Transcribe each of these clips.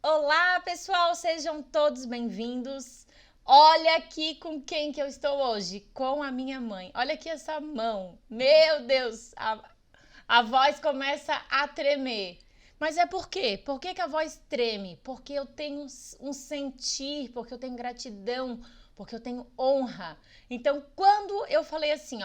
Olá, pessoal, sejam todos bem-vindos. Olha aqui com quem que eu estou hoje, com a minha mãe. Olha aqui essa mão. Meu Deus, a voz começa a tremer. Mas é por quê? Por que a voz treme? Porque eu tenho um sentir, porque eu tenho gratidão, porque eu tenho honra. Então, quando eu falei assim,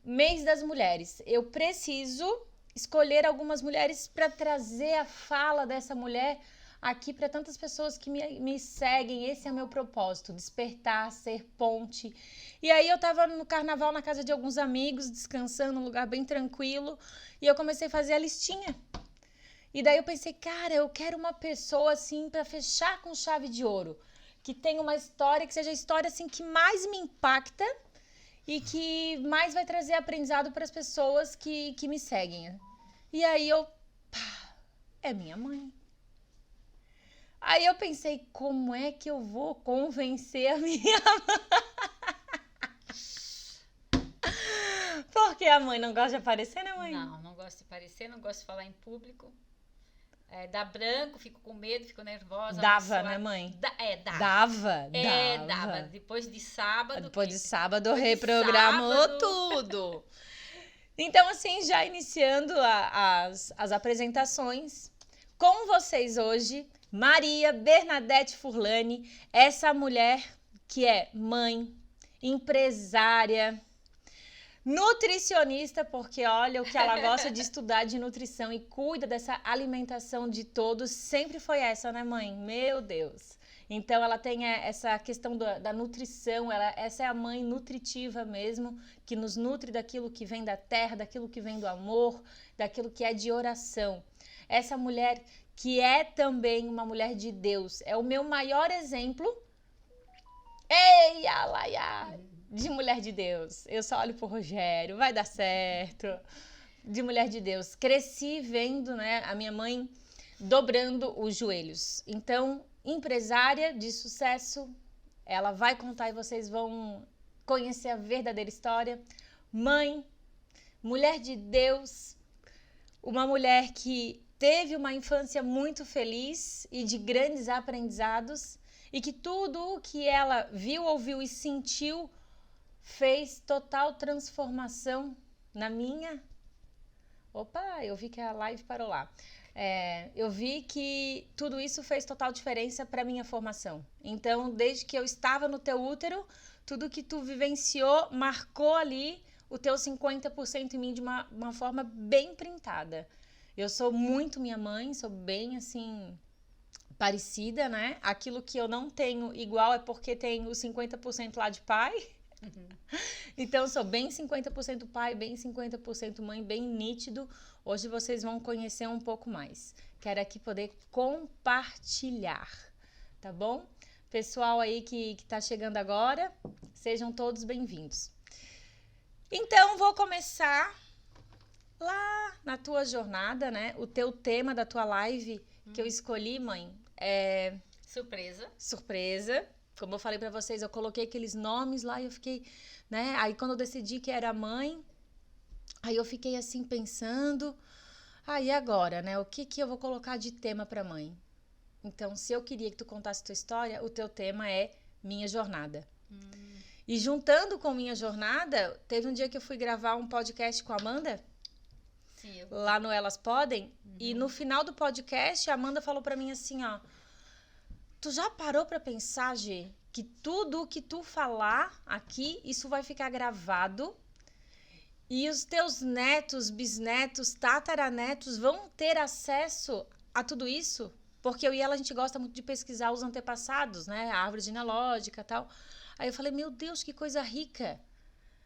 mês das mulheres, eu preciso escolher algumas mulheres para trazer a fala dessa mulher aqui para tantas pessoas que me seguem. Esse é o meu propósito, despertar, ser ponte. E aí eu tava no carnaval na casa de alguns amigos, descansando num lugar bem tranquilo, e eu comecei a fazer a listinha. E daí eu pensei, cara, eu quero uma pessoa assim para fechar com chave de ouro, que tenha uma história, que seja a história assim que mais me impacta e que mais vai trazer aprendizado para as pessoas que me seguem. E aí é minha mãe. Aí eu pensei, como é que eu vou convencer a minha Porque a mãe não gosta de aparecer, né, mãe? Não gosto de aparecer, não gosto de falar em público. Dá branco, fico com medo, fico nervosa. Dava, né, mãe? Dava. Dava. Depois de sábado. Depois de sábado, reprogramou tudo. Então, assim, já iniciando as apresentações, com vocês hoje, Maria Bernadette Furlani, essa mulher que é mãe, empresária, nutricionista, porque olha o que ela gosta de estudar de nutrição e cuida dessa alimentação de todos, sempre foi essa, né, mãe? Meu Deus! Então ela tem essa questão da nutrição, essa é a mãe nutritiva mesmo, que nos nutre daquilo que vem da terra, daquilo que vem do amor, daquilo que é de oração. Essa mulher que é também uma mulher de Deus, é o meu maior exemplo. Ei, alaiá! De mulher de Deus. Eu só olho pro Rogério, vai dar certo. De mulher de Deus. Cresci vendo, né, a minha mãe dobrando os joelhos. Então, empresária de sucesso, ela vai contar e vocês vão conhecer a verdadeira história. Mãe, mulher de Deus, uma mulher que teve uma infância muito feliz e de grandes aprendizados e que tudo o que ela viu, ouviu e sentiu fez total transformação na minha... Opa, eu vi que a live parou lá. Eu vi que tudo isso fez total diferença para minha formação. Então, desde que eu estava no teu útero, tudo que tu vivenciou marcou ali o teu 50% em mim de uma forma bem printada. Eu sou muito minha mãe, sou bem assim parecida, né? Aquilo que eu não tenho igual é porque tenho 50% lá de pai. Uhum. Então, eu sou bem 50% pai, bem 50% mãe, bem nítido. Hoje vocês vão conhecer um pouco mais. Quero aqui poder compartilhar, tá bom? Pessoal aí que tá chegando agora, sejam todos bem-vindos. Então, vou começar lá na tua jornada, né? O teu tema da tua live que eu escolhi, mãe, é... Surpresa. Como eu falei pra vocês, eu coloquei aqueles nomes lá e eu fiquei, né? Aí quando eu decidi que era mãe, aí eu fiquei assim pensando, aí agora, né? O que eu vou colocar de tema pra mãe? Então, se eu queria que tu contasse tua história, o teu tema é Minha Jornada. E juntando com Minha Jornada, teve um dia que eu fui gravar um podcast com a Amanda, sim, lá no Elas Podem, e no final do podcast a Amanda falou pra mim assim, ó, tu já parou pra pensar, Gê, que tudo o que tu falar aqui, isso vai ficar gravado e os teus netos, bisnetos, tataranetos vão ter acesso a tudo isso? Porque eu e ela, a gente gosta muito de pesquisar os antepassados, né? A árvore genealógica e tal. Aí eu falei, meu Deus, que coisa rica.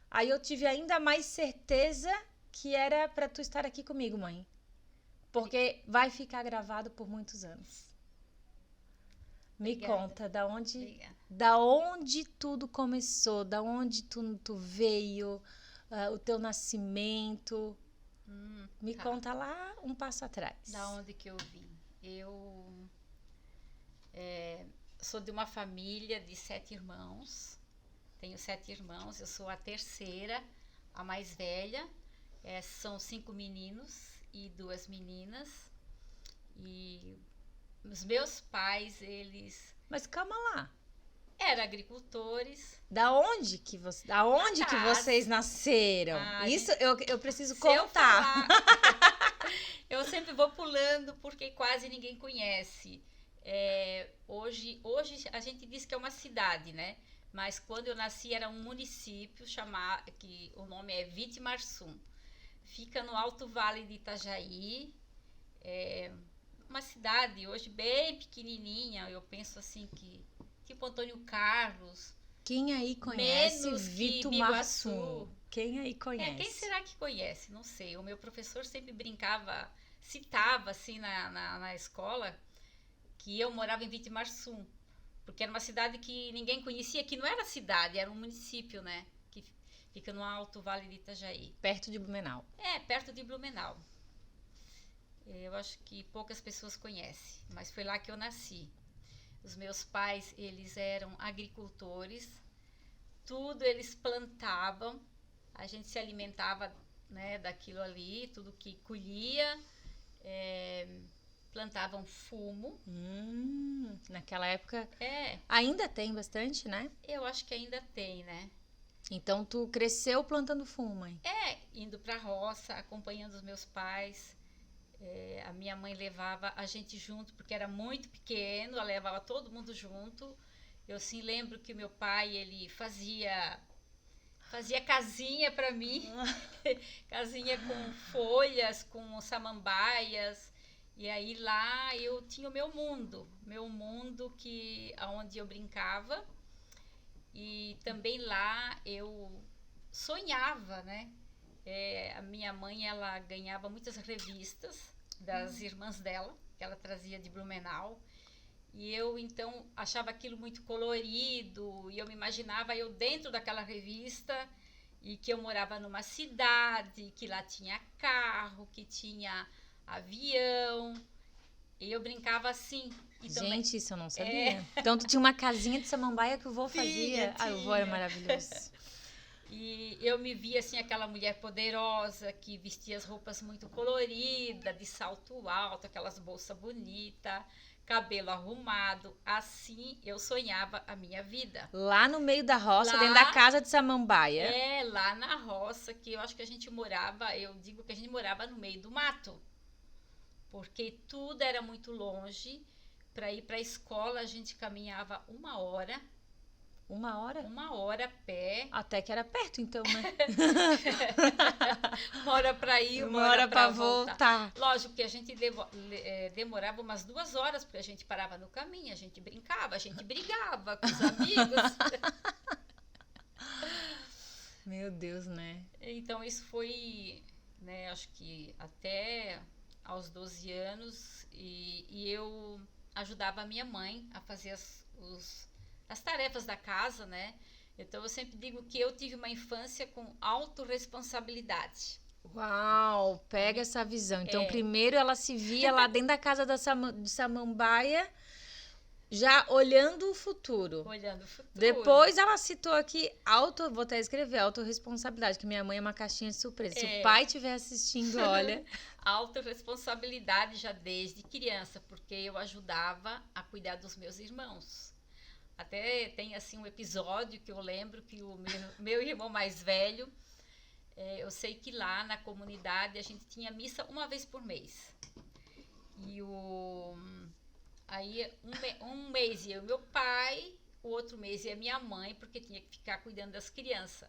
Aí eu tive ainda mais certeza que era pra tu estar aqui comigo, mãe. Porque vai ficar gravado por muitos anos. Me conta, da onde tudo começou, da onde tu veio, o teu nascimento. Me conta lá um passo atrás. Da onde que eu vim? Eu sou de uma família de 7 irmãos. Tenho 7 irmãos, eu sou a terceira, a mais velha. São 5 meninos e 2 meninas. E Os meus pais, eles Mas calma lá. eram agricultores. Da onde que Atrás. vocês nasceram? Ah, Isso eu preciso Se eu contar. falar, eu sempre vou pulando porque quase ninguém conhece. Hoje a gente diz que é uma cidade, né? Mas quando eu nasci era um município que o nome é Vitimarsum. Fica no Alto Vale de Itajaí. É uma cidade hoje bem pequenininha. Eu penso assim que tipo Antônio Carlos. Quem aí conhece Menos que Vito Biguaçu. Marsum? Quem aí conhece? Quem será que conhece? Não sei. O meu professor sempre brincava, citava assim na escola que eu morava em Vitimarsum, porque era uma cidade que ninguém conhecia, que não era cidade, era um município, né? Que fica no Alto Vale de Itajaí. Perto de Blumenau. Perto de Blumenau. Eu acho que poucas pessoas conhecem, mas foi lá que eu nasci. Os meus pais, eles eram agricultores, tudo eles plantavam, a gente se alimentava, né, daquilo ali, tudo que colhia, plantavam fumo. Naquela época ainda tem bastante, né? Eu acho que ainda tem, né? Então tu cresceu plantando fumo, mãe? Indo pra roça, acompanhando os meus pais. A minha mãe levava a gente junto, porque era muito pequeno, ela levava todo mundo junto. Eu sim lembro que o meu pai, ele fazia casinha para mim, casinha com folhas, com samambaias. E aí lá eu tinha o meu mundo onde eu brincava. E também lá eu sonhava, né? A minha mãe, ela ganhava muitas revistas das irmãs dela, que ela trazia de Blumenau. E eu, então, achava aquilo muito colorido, e eu me imaginava eu dentro daquela revista, e que eu morava numa cidade, que lá tinha carro, que tinha avião, e eu brincava assim. E também, gente, isso eu não sabia. Então tu tinha uma casinha de samambaia que o vô fazia. Tinha. O vô era maravilhoso. E eu me via assim, aquela mulher poderosa que vestia as roupas muito coloridas, de salto alto, aquelas bolsas bonitas, cabelo arrumado. Assim eu sonhava a minha vida. Lá no meio da roça, dentro da casa de samambaia. Lá na roça, que eu acho que a gente morava, eu digo que a gente morava no meio do mato. Porque tudo era muito longe. Para ir para a escola, a gente caminhava 1 hora. 1 hora? 1 hora a pé. Até que era perto, então, né? 1 hora para ir, 1 hora para voltar. Lógico que a gente demorava umas 2 horas, porque a gente parava no caminho, a gente brincava, a gente brigava com os amigos. Meu Deus, né? Então, isso foi, né, acho que até aos 12 anos, e eu ajudava a minha mãe a fazer as tarefas da casa, né? Então eu sempre digo que eu tive uma infância com autorresponsabilidade. Uau, pega essa visão. Então primeiro ela se via lá dentro da casa de samambaia, já olhando o futuro. Olhando o futuro. Depois ela citou aqui, vou até escrever, autorresponsabilidade, que minha mãe é uma caixinha de surpresa. Se o pai estiver assistindo, olha... Autoresponsabilidade já desde criança, porque eu ajudava a cuidar dos meus irmãos. Até tem assim um episódio que eu lembro que o meu irmão mais velho, eu sei que lá na comunidade a gente tinha missa 1 vez por mês. E aí um mês ia o meu pai, o outro mês ia minha mãe, porque tinha que ficar cuidando das crianças.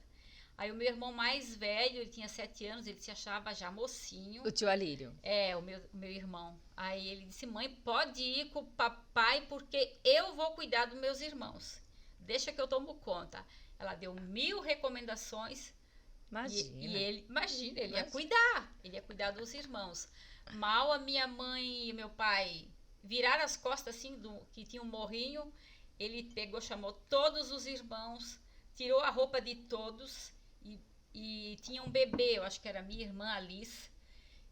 Aí o meu irmão mais velho, ele tinha 7 anos, ele se achava já mocinho. O tio Alírio. O meu irmão. Aí ele disse, mãe, pode ir com o papai, porque eu vou cuidar dos meus irmãos. Deixa que eu tomo conta. Ela deu 1000 recomendações. Imagina. Ele ia cuidar. Ele ia cuidar dos irmãos. Mal a minha mãe e meu pai viraram as costas, assim, que tinha um morrinho, ele pegou, chamou todos os irmãos, tirou a roupa de todos, e tinha um bebê, eu acho que era minha irmã Alice.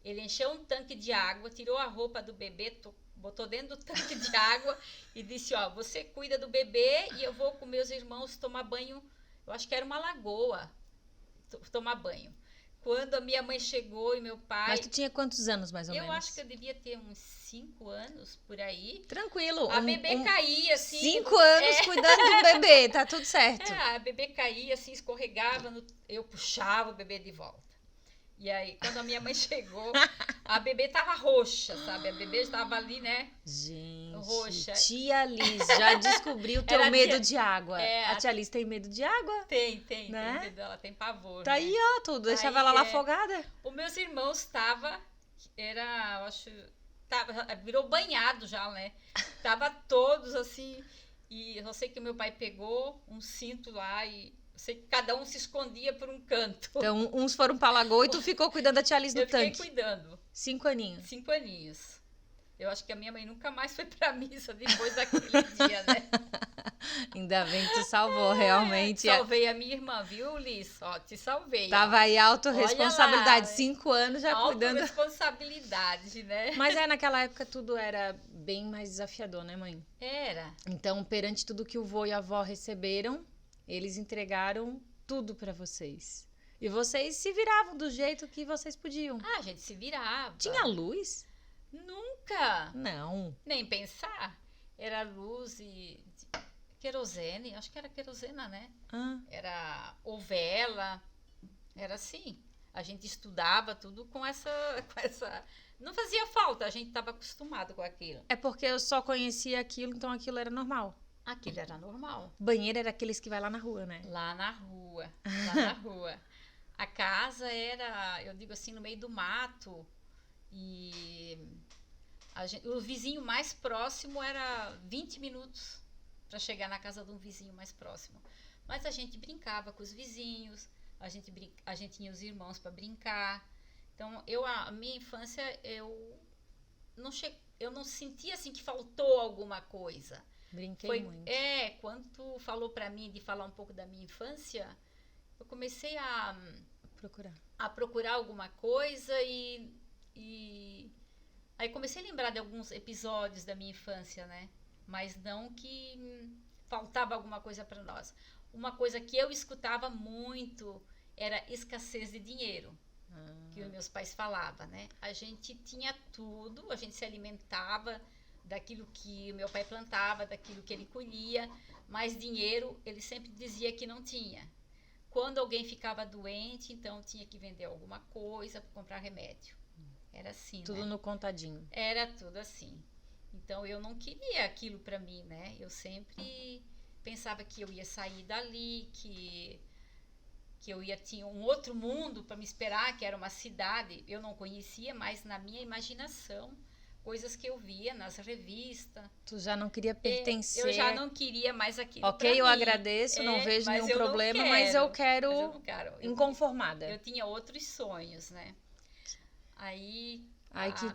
Ele encheu um tanque de água, tirou a roupa do bebê, botou dentro do tanque de água e disse, você cuida do bebê e eu vou com meus irmãos tomar banho. Eu acho que era uma lagoa, tomar banho. quando a minha mãe chegou e meu pai... Mas tu tinha quantos anos, mais ou menos? Eu acho que eu devia ter uns 5 anos, por aí. Tranquilo. A bebê caía, assim... 5 anos cuidando do bebê, tá tudo certo. A bebê caía, assim, escorregava, eu puxava o bebê de volta. E aí, quando a minha mãe chegou, a bebê tava roxa, sabe? A bebê estava ali, né? Gente, roxa. Tia Liz já descobriu o teu medo de água. A tia Liz tem medo de água? Tem, né? Tem medo, ela tem pavor. Tá né? aí, ó, tu deixava ela lá afogada. Os meus irmãos estavam, eu acho, virou banhado já, né? Tava todos assim, e eu sei que meu pai pegou um cinto lá e sei que cada um se escondia por um canto. Então, uns foram pra lagoa e tu ficou cuidando da tia Liz no tanque. Eu fiquei cuidando. 5 aninhos. 5 aninhos. Eu acho que a minha mãe nunca mais foi pra missa depois daquele dia, né? Ainda bem que tu salvou, realmente. Salvei a minha irmã, viu, Liz? Ó, te salvei. Tava aí autorresponsabilidade, 5 anos já cuidando. Autoresponsabilidade, né? Mas naquela época tudo era bem mais desafiador, né, mãe? Era. Então, perante tudo que o vô e a avó receberam, eles entregaram tudo pra vocês. E vocês se viravam do jeito que vocês podiam. A gente se virava. Tinha luz? Nunca. Não. Nem pensar. Era luz e querosene, acho que era querosena, né? Era ou vela, era assim. A gente estudava tudo com essa... Não fazia falta, a gente estava acostumado com aquilo. É porque eu só conhecia aquilo, então aquilo era normal. Aquilo era normal. Banheiro era aqueles que vai lá na rua, né? Lá na rua. A casa era, eu digo assim, no meio do mato. E o vizinho mais próximo era 20 minutos para chegar na casa de um vizinho mais próximo. Mas a gente brincava com os vizinhos, a gente tinha os irmãos para brincar. Então, a minha infância, eu não sentia assim que faltou alguma coisa. Brinquei muito. Quando tu falou para mim de falar um pouco da minha infância, eu comecei a procurar alguma coisa e aí comecei a lembrar de alguns episódios da minha infância, né? Mas não que faltava alguma coisa para nós. Uma coisa que eu escutava muito era escassez de dinheiro, que os meus pais falavam, né? A gente tinha tudo, a gente se alimentava daquilo que o meu pai plantava, daquilo que ele colhia, mas dinheiro ele sempre dizia que não tinha. Quando alguém ficava doente, então tinha que vender alguma coisa para comprar remédio. Era assim, tudo, né? Tudo no contadinho. Era tudo assim. Então eu não queria aquilo para mim, né? Eu sempre pensava que eu ia sair dali, que eu tinha um outro mundo para me esperar, que era uma cidade. Eu não conhecia, mas na minha imaginação, coisas que eu via nas revistas. Tu já não queria pertencer. Eu já não queria mais aquilo. Ok, eu agradeço, não vejo nenhum problema, mas eu quero inconformada. Eu tinha outros sonhos, né? Aí,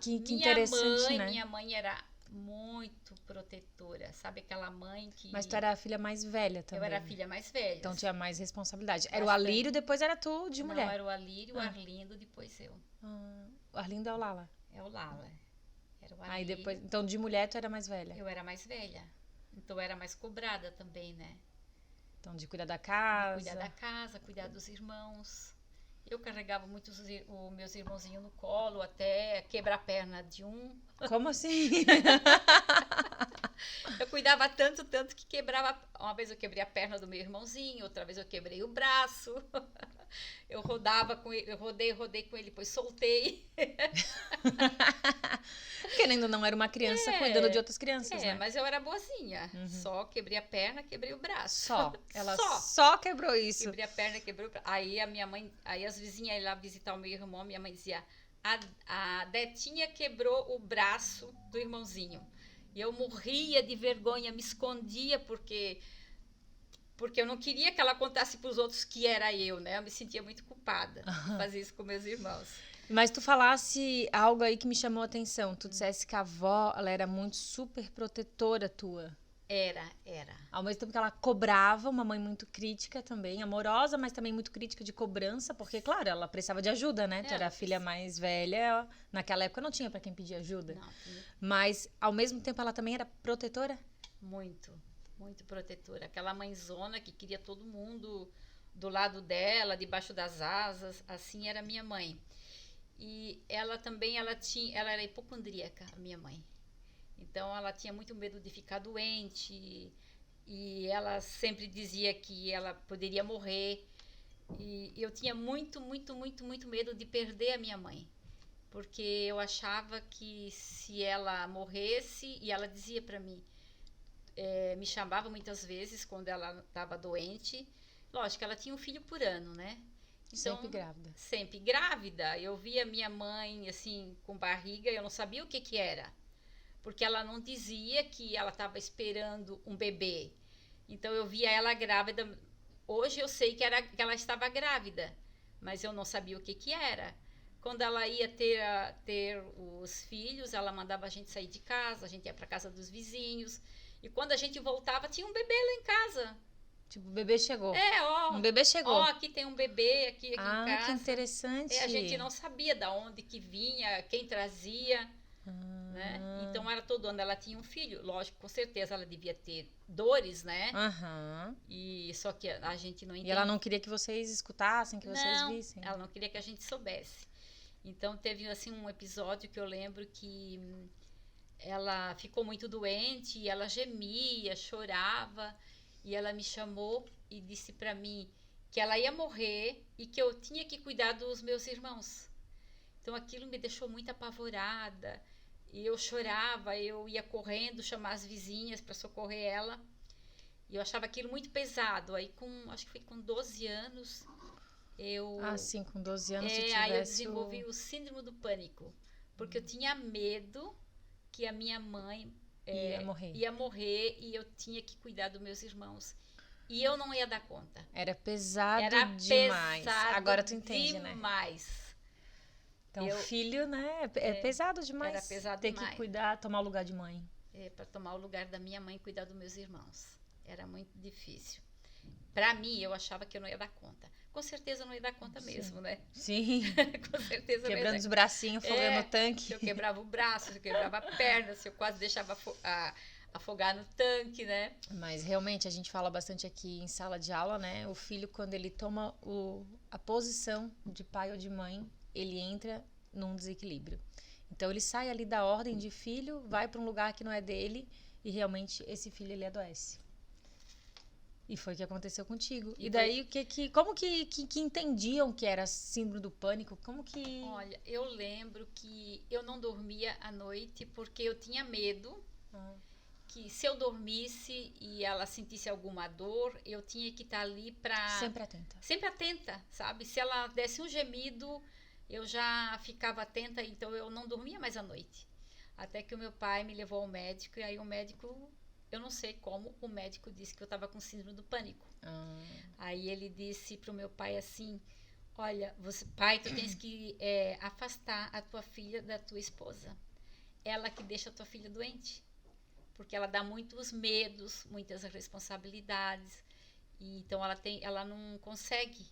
que interessante, né? Minha mãe era muito protetora, sabe aquela mãe que... Mas tu era a filha mais velha também. Eu era a filha mais velha. Então tinha mais responsabilidade. Era o Alírio, depois era tu de mulher. Não, era o Alírio, o Arlindo, depois eu. O Arlindo é o Lala. É o Lala. Era o Alírio. Aí depois, então de mulher tu era mais velha. Eu era mais velha. Então eu era mais cobrada também, né? Então de cuidar da casa. De cuidar da casa, cuidar dos irmãos. Eu carregava muito os meus irmãozinhos no colo, até quebrar a perna de um. Como assim? Eu cuidava tanto que quebrava. Uma vez eu quebrei a perna do meu irmãozinho, outra vez eu quebrei o braço. Eu rodava com ele, eu rodei com ele, depois soltei. Querendo não, era uma criança cuidando de outras crianças, né? Mas eu era boazinha. Só quebrei a perna, quebrei o braço. Ela só quebrou isso. Quebrei a perna, quebrei o braço. Aí a minha mãe, aí as vizinhas iam lá visitar o meu irmão, minha mãe dizia: a Detinha quebrou o braço do irmãozinho. E eu morria de vergonha, me escondia porque eu não queria que ela contasse para os outros que era eu, né? Eu me sentia muito culpada de fazer isso com meus irmãos. Mas tu falasse algo aí que me chamou a atenção. Tu dissesse que a avó, ela era muito super protetora tua. Era. Ao mesmo tempo que ela cobrava, uma mãe muito crítica também, amorosa, mas também muito crítica de cobrança, porque, claro, ela precisava de ajuda, né? Tu era a filha mais velha, naquela época não tinha pra quem pedir ajuda. Não. Mas, ao mesmo tempo, ela também era protetora? Muito protetora. Aquela mãezona que queria todo mundo do lado dela, debaixo das asas, assim era minha mãe. E ela também, ela era hipocondríaca, a minha mãe. Então ela tinha muito medo de ficar doente e ela sempre dizia que ela poderia morrer. E eu tinha muito, muito, muito, muito medo de perder a minha mãe, porque eu achava que se ela morresse, e ela dizia para mim, me chamava muitas vezes quando ela estava doente. Lógico, ela tinha um filho por ano, né? Então, Sempre grávida. sempre grávida. Eu via minha mãe assim com barriga, eu não sabia o que que era, porque ela não dizia que ela estava esperando um bebê. Então eu via ela grávida. Hoje eu sei que ela estava grávida, mas eu não sabia o que que era. Quando ela ia ter os filhos, ela mandava a gente sair de casa, a gente ia para casa dos vizinhos. E quando a gente voltava, tinha um bebê lá em casa. Tipo, o bebê chegou. Ó, Um bebê chegou. ó, aqui tem um bebê aqui em casa. Que interessante. A gente não sabia da onde que vinha, quem trazia, né? Então era todo ano ela tinha um filho. Lógico, com certeza ela devia ter dores, né? E só que a gente não entendia. E ela não queria que vocês escutassem, que vocês vissem. Ela não queria que a gente soubesse. Então teve assim um episódio que eu lembro que ela ficou muito doente e ela gemia, chorava, e ela me chamou e disse para mim que ela ia morrer e que eu tinha que cuidar dos meus irmãos. Então aquilo me deixou muito apavorada. E eu chorava, eu ia correndo chamar as vizinhas para socorrer ela. E eu achava aquilo muito pesado. Aí acho que foi com 12 anos, sim, com 12 anos você tivesse... Aí eu desenvolvi o síndrome do pânico. Porque eu tinha medo que a minha mãe ia morrer e eu tinha que cuidar dos meus irmãos. E eu não ia dar conta. Era pesado demais. Pesado. Agora tu entende, demais. né? Demais. Então, filho, né? É pesado demais. Era pesado ter demais. Que cuidar, tomar o lugar de mãe. Para tomar o lugar da minha mãe e cuidar dos meus irmãos. Era muito difícil. Para mim, eu achava que eu não ia dar conta. Com certeza eu não ia dar conta mesmo, né? Sim. Com certeza. Quebrando os bracinhos, afogando o tanque. Se eu quebrava o braço, se eu quebrava a perna, se eu quase deixava afogar no tanque, né? Mas realmente a gente fala bastante aqui em sala de aula, né? O filho, quando ele toma a posição de pai ou de mãe, ele entra num desequilíbrio. Então ele sai ali da ordem de filho, vai para um lugar que não é dele e realmente esse filho ele adoece. E foi o que aconteceu contigo. E daí, como que entendiam que era síndrome do pânico? Como que... Olha, eu lembro que eu não dormia à noite porque eu tinha medo que se eu dormisse e ela sentisse alguma dor, eu tinha que estar ali para... Sempre atenta. Sempre atenta, sabe? Se ela desse um gemido, eu já ficava atenta, então eu não dormia mais à noite. Até que o meu pai me levou ao médico, e aí o médico... Eu não sei como o médico disse que eu estava com síndrome do pânico. Aí ele disse para o meu pai assim, olha, pai, tu tens que afastar a tua filha da tua esposa. Ela que deixa a tua filha doente. Porque ela dá muitos medos, muitas responsabilidades. E então ela não consegue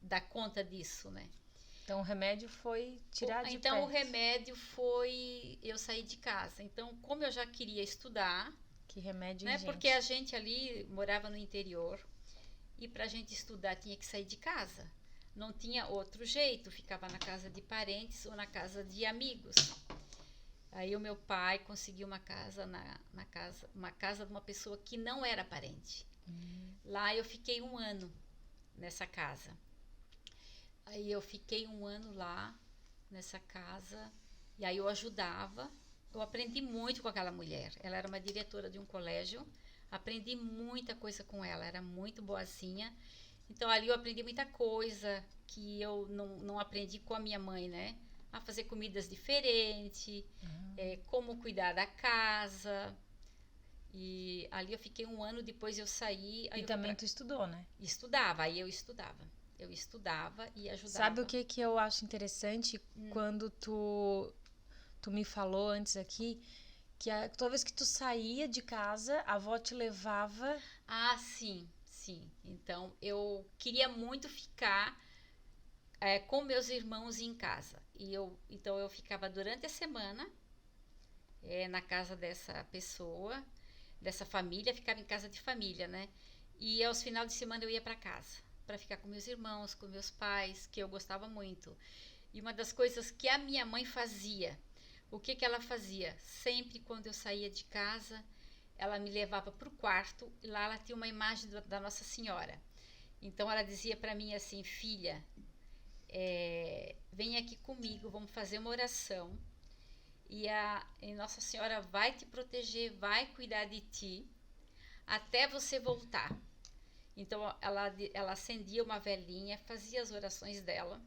dar conta disso, né? Então o remédio foi tirar de Então perto. o remédio foi eu sair de casa. Então, como eu já queria estudar... Que remédio, né? gente. Porque a gente ali morava no interior e para a gente estudar tinha que sair de casa. Não tinha outro jeito, ficava na casa de parentes ou na casa de amigos. Aí o meu pai conseguiu uma casa uma casa de uma pessoa que não era parente. Lá eu fiquei 1 ano nessa casa. Aí eu fiquei 1 ano lá nessa casa e aí eu ajudava. Eu aprendi muito com aquela mulher. Ela era uma diretora de um colégio. Aprendi muita coisa com ela. Era muito boazinha. Então, ali eu aprendi muita coisa que eu não aprendi com a minha mãe, né? A fazer comidas diferentes, como cuidar da casa. E ali eu fiquei 1 ano, depois eu saí. E também tu estudou, né? Estudava, aí eu estudava. Eu estudava e ajudava. Sabe o que eu acho interessante? Quando tu me falou antes aqui que toda vez que tu saía de casa, a avó te levava... Sim. Então, eu queria muito ficar com meus irmãos em casa. Então, eu ficava durante a semana na casa dessa pessoa, dessa família, ficava em casa de família, né? E aos finais de semana eu ia para casa, para ficar com meus irmãos, com meus pais, que eu gostava muito. E uma das coisas que a minha mãe fazia, o que ela fazia? Sempre quando eu saía de casa, ela me levava para o quarto e lá ela tinha uma imagem da Nossa Senhora. Então ela dizia para mim assim, filha, vem aqui comigo, vamos fazer uma oração e Nossa Senhora vai te proteger, vai cuidar de ti até você voltar. Então ela acendia uma velinha, fazia as orações dela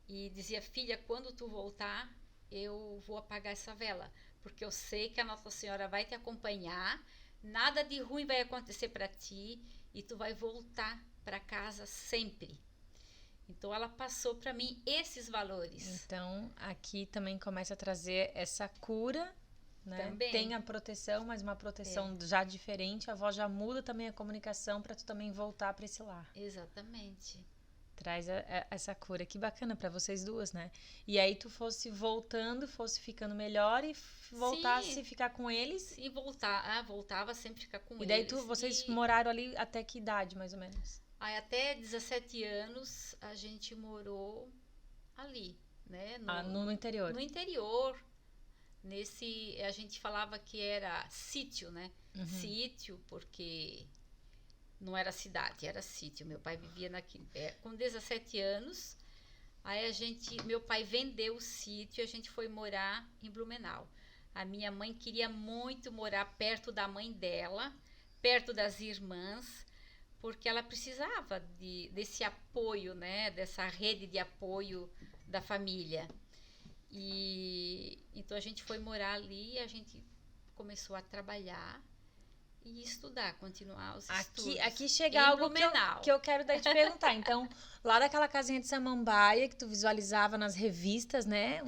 e dizia, filha, quando tu voltar, eu vou apagar essa vela, porque eu sei que a Nossa Senhora vai te acompanhar, nada de ruim vai acontecer para ti e tu vai voltar para casa sempre. Então ela passou para mim esses valores. Então aqui também começa a trazer essa cura, né? Também. Tem a proteção, mas uma proteção já diferente. A avó já muda também a comunicação para tu também voltar para esse lar. Exatamente. Traz essa cura. Que bacana para vocês duas, né? E aí tu fosse voltando, fosse ficando melhor e voltasse a ficar com eles. E voltava sempre a ficar com eles. E daí vocês moraram ali até que idade, mais ou menos? Aí até 17 anos a gente morou ali, né? No interior. No interior. A gente falava que era sítio, né? Uhum. Sítio, porque não era cidade, era sítio. Meu pai vivia com 17 anos. Aí meu pai vendeu o sítio e a gente foi morar em Blumenau. A minha mãe queria muito morar perto da mãe dela, perto das irmãs, porque ela precisava desse apoio, né? Dessa rede de apoio da família. E então a gente foi morar ali, a gente começou a trabalhar e estudar, continuar os estudos. Aqui chega algo que eu quero daí te perguntar. Então, lá daquela casinha de Samambaia que tu visualizava nas revistas, né?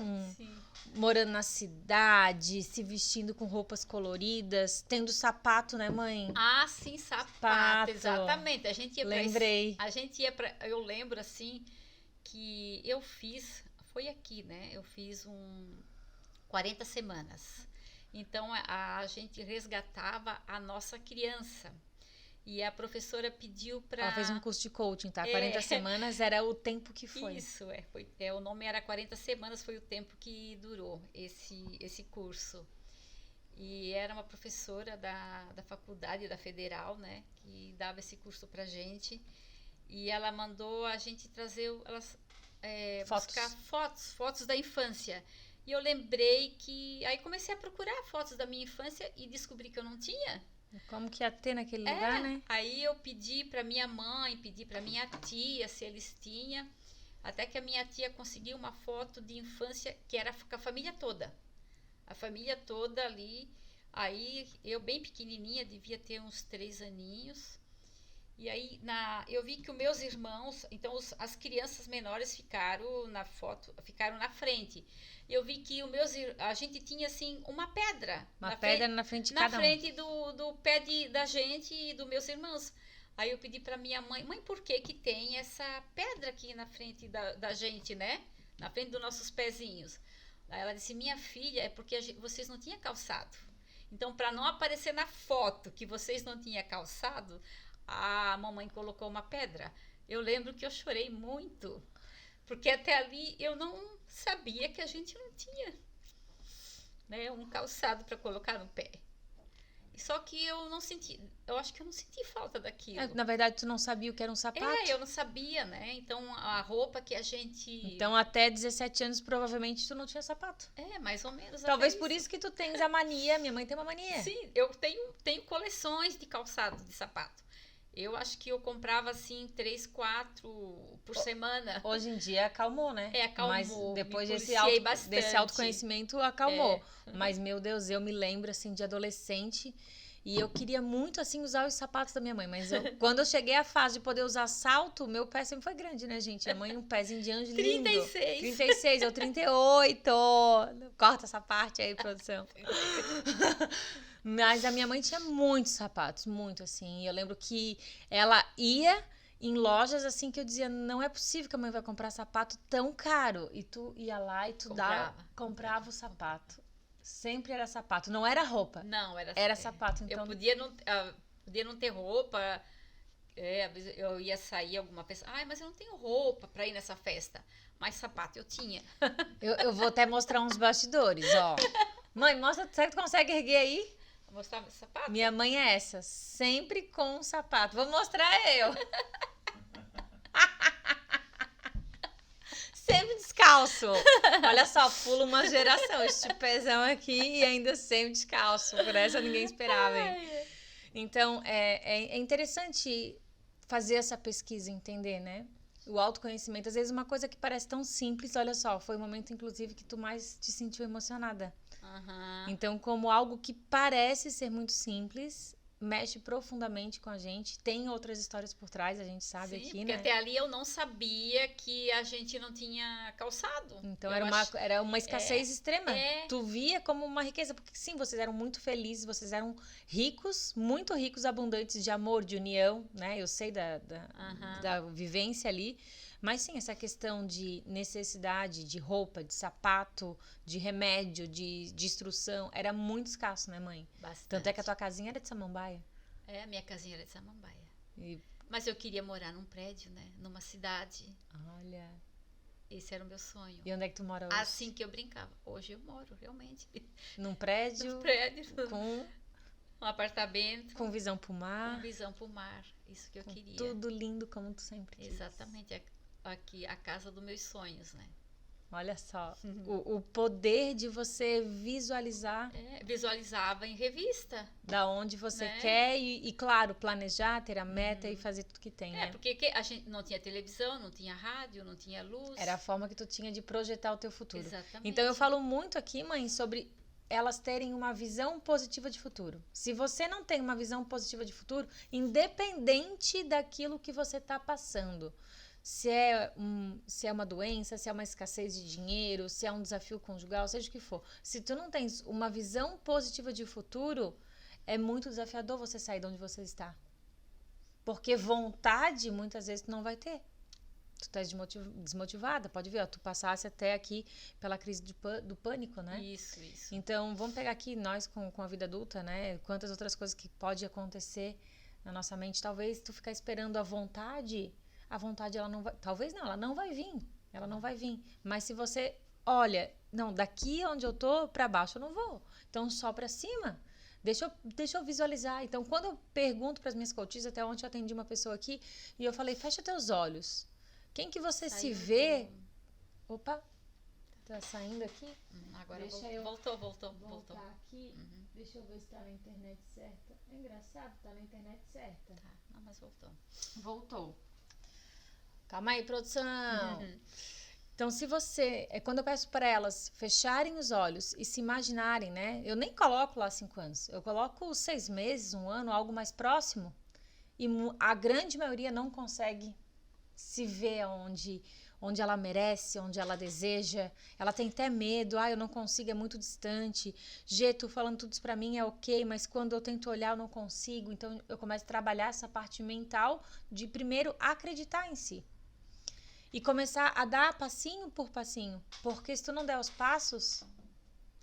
Morando na cidade, se vestindo com roupas coloridas, tendo sapato, né, mãe? Ah, sim, sapato, exatamente. A gente ia Lembrei. Eu lembro assim que eu fiz, foi aqui, né? Eu fiz 40 semanas. Então a gente resgatava a nossa criança. E a professora pediu para... Ela fez um curso de coaching, tá? 40 semanas era o tempo que foi. Isso, o nome era 40 semanas, foi o tempo que durou esse curso. E era uma professora da faculdade, da Federal, né? Que dava esse curso pra gente. E ela mandou a gente trazer... buscar fotos da infância. E eu lembrei aí comecei a procurar fotos da minha infância e descobri que eu não tinha. Como que ia ter naquele lugar, né? Aí eu pedi para minha mãe, pedi para minha tia se eles tinham, até que a minha tia conseguiu uma foto de infância que era com a família toda. A família toda ali. Aí eu bem pequenininha, devia ter uns 3 aninhos. E aí eu vi que os meus irmãos, então as crianças menores ficaram na foto, ficaram na frente. Eu vi que a gente tinha assim uma pedra. Na frente de cada um. Na frente do pé da gente e dos meus irmãos. Aí eu pedi para minha mãe, por que tem essa pedra aqui na frente da gente, né? Na frente dos nossos pezinhos. Aí ela disse, minha filha, é porque vocês não tinham calçado. Então, para não aparecer na foto que vocês não tinham calçado, a mamãe colocou uma pedra. Eu lembro que eu chorei muito, porque até ali eu não sabia que a gente não tinha, né, um calçado para colocar no pé. Só que eu acho que eu não senti falta daquilo. Na verdade, tu não sabia o que era um sapato? Eu não sabia, né? Então, a roupa que a gente... Então, até 17 anos, provavelmente, tu não tinha sapato. Mais ou menos. Talvez por isso que tu tens a mania. Minha mãe tem uma mania. Sim, eu tenho coleções de calçado, de sapato. Eu acho que eu comprava assim 3, 4 por semana. Hoje em dia acalmou, né? Acalmou. Mas depois desse bastante. autoconhecimento acalmou. Mas, meu Deus, eu me lembro assim de adolescente e eu queria muito assim usar os sapatos da minha mãe. Mas quando eu cheguei à fase de poder usar salto, meu pé sempre foi grande, né, gente? A mãe um pezinho de anjo lindo. 36, eu 38. Corta essa parte aí, produção. Mas a minha mãe tinha muitos sapatos, muito assim. E eu lembro que ela ia em lojas assim que eu dizia, não é possível que a mãe vai comprar sapato tão caro. E tu ia lá e tu comprava o sapato. Sempre era sapato, não era roupa. Não, era sapato. Então... Eu podia não ter roupa, Às vezes eu ia sair alguma festa. Ai, mas eu não tenho roupa pra ir nessa festa. Mas sapato eu tinha. Eu vou até mostrar uns bastidores, ó. Mãe, mostra, será que tu consegue erguer aí? Vou mostrar meu sapato. Minha mãe é essa, sempre com um sapato. Vou mostrar eu. Sempre descalço. Olha só, pula uma geração. Este pezão aqui e ainda sempre descalço. Por essa ninguém esperava, hein? Então, é interessante fazer essa pesquisa, entender, né? O autoconhecimento. Às vezes uma coisa que parece tão simples, olha só, foi o momento, inclusive, que tu mais te sentiu emocionada. Uhum. Então, como algo que parece ser muito simples, mexe profundamente com a gente. Tem outras histórias por trás, a gente sabe. Sim, aqui, porque né? até ali eu não sabia que a gente não tinha calçado. Então, Eu era uma escassez extrema. é. Tu via como uma riqueza, porque sim, vocês eram muito felizes, vocês eram ricos, muito ricos, abundantes de amor, de união, né? Eu sei da vivência ali. Mas sim, essa questão de necessidade de roupa, de sapato, de remédio, de instrução, era muito escasso, né, mãe? Bastante. Tanto é que a tua casinha era de samambaia. A minha casinha era de samambaia. E, Mas eu queria morar num prédio, né? Numa cidade. olha... Esse era o meu sonho. E onde é que tu mora hoje? Assim que eu brincava. Hoje eu moro, realmente. Num prédio, Num prédio, com um apartamento, com visão pro mar, com visão pro mar. Isso que eu queria. tudo lindo como tu sempre quis. Exatamente. Aqui, a casa dos meus sonhos, né? Olha só, o poder de você visualizar Visualizava em revista. da onde você Né? quer e, claro, planejar, ter a meta e fazer tudo que tem, né? Porque a gente não tinha televisão, não tinha rádio, não tinha luz. Era a forma que tu tinha de projetar o teu futuro. Exatamente. Então eu falo muito aqui, mãe, sobre elas terem uma visão positiva de futuro. Se você não tem uma visão positiva de futuro, independente daquilo que você está passando, se é uma doença, se é uma escassez de dinheiro, se é um desafio conjugal, seja o que for. Se tu não tens uma visão positiva de futuro, é muito desafiador você sair de onde você está. Porque vontade, muitas vezes, tu não vai ter. Tu estás desmotivada, pode ver, ó, tu passasse até aqui pela crise do pânico, né? Isso. Então, vamos pegar aqui nós com a vida adulta, né? Quantas outras coisas que pode acontecer na nossa mente. Talvez tu ficar esperando a vontade ela não vai... Talvez não, ela não vai vir. Ela não vai vir. Mas se você olha, não, daqui onde eu tô pra baixo eu não vou. Então, só pra cima. Deixa eu visualizar. Então, quando eu pergunto para as minhas coaches, até ontem eu atendi uma pessoa aqui, e eu falei, fecha teus olhos. Quem que você se vê... Opa, tá saindo aqui? Agora voltou. Voltar aqui. Deixa eu ver se tá na internet certa. É engraçado, tá na internet certa. Tá, não, mas voltou. Voltou. Calma aí, produção. Então, se você... quando eu peço para elas fecharem os olhos e se imaginarem, né? Eu nem coloco lá 5 anos. Eu coloco 6 meses, 1 ano, algo mais próximo. E a grande maioria não consegue se ver onde ela merece, onde ela deseja. Ela tem até medo. Eu não consigo, é muito distante. Tu falando tudo isso pra mim é ok, mas quando eu tento olhar eu não consigo. Então, eu começo a trabalhar essa parte mental de primeiro acreditar em si. E começar a dar passinho por passinho. Porque se tu não der os passos,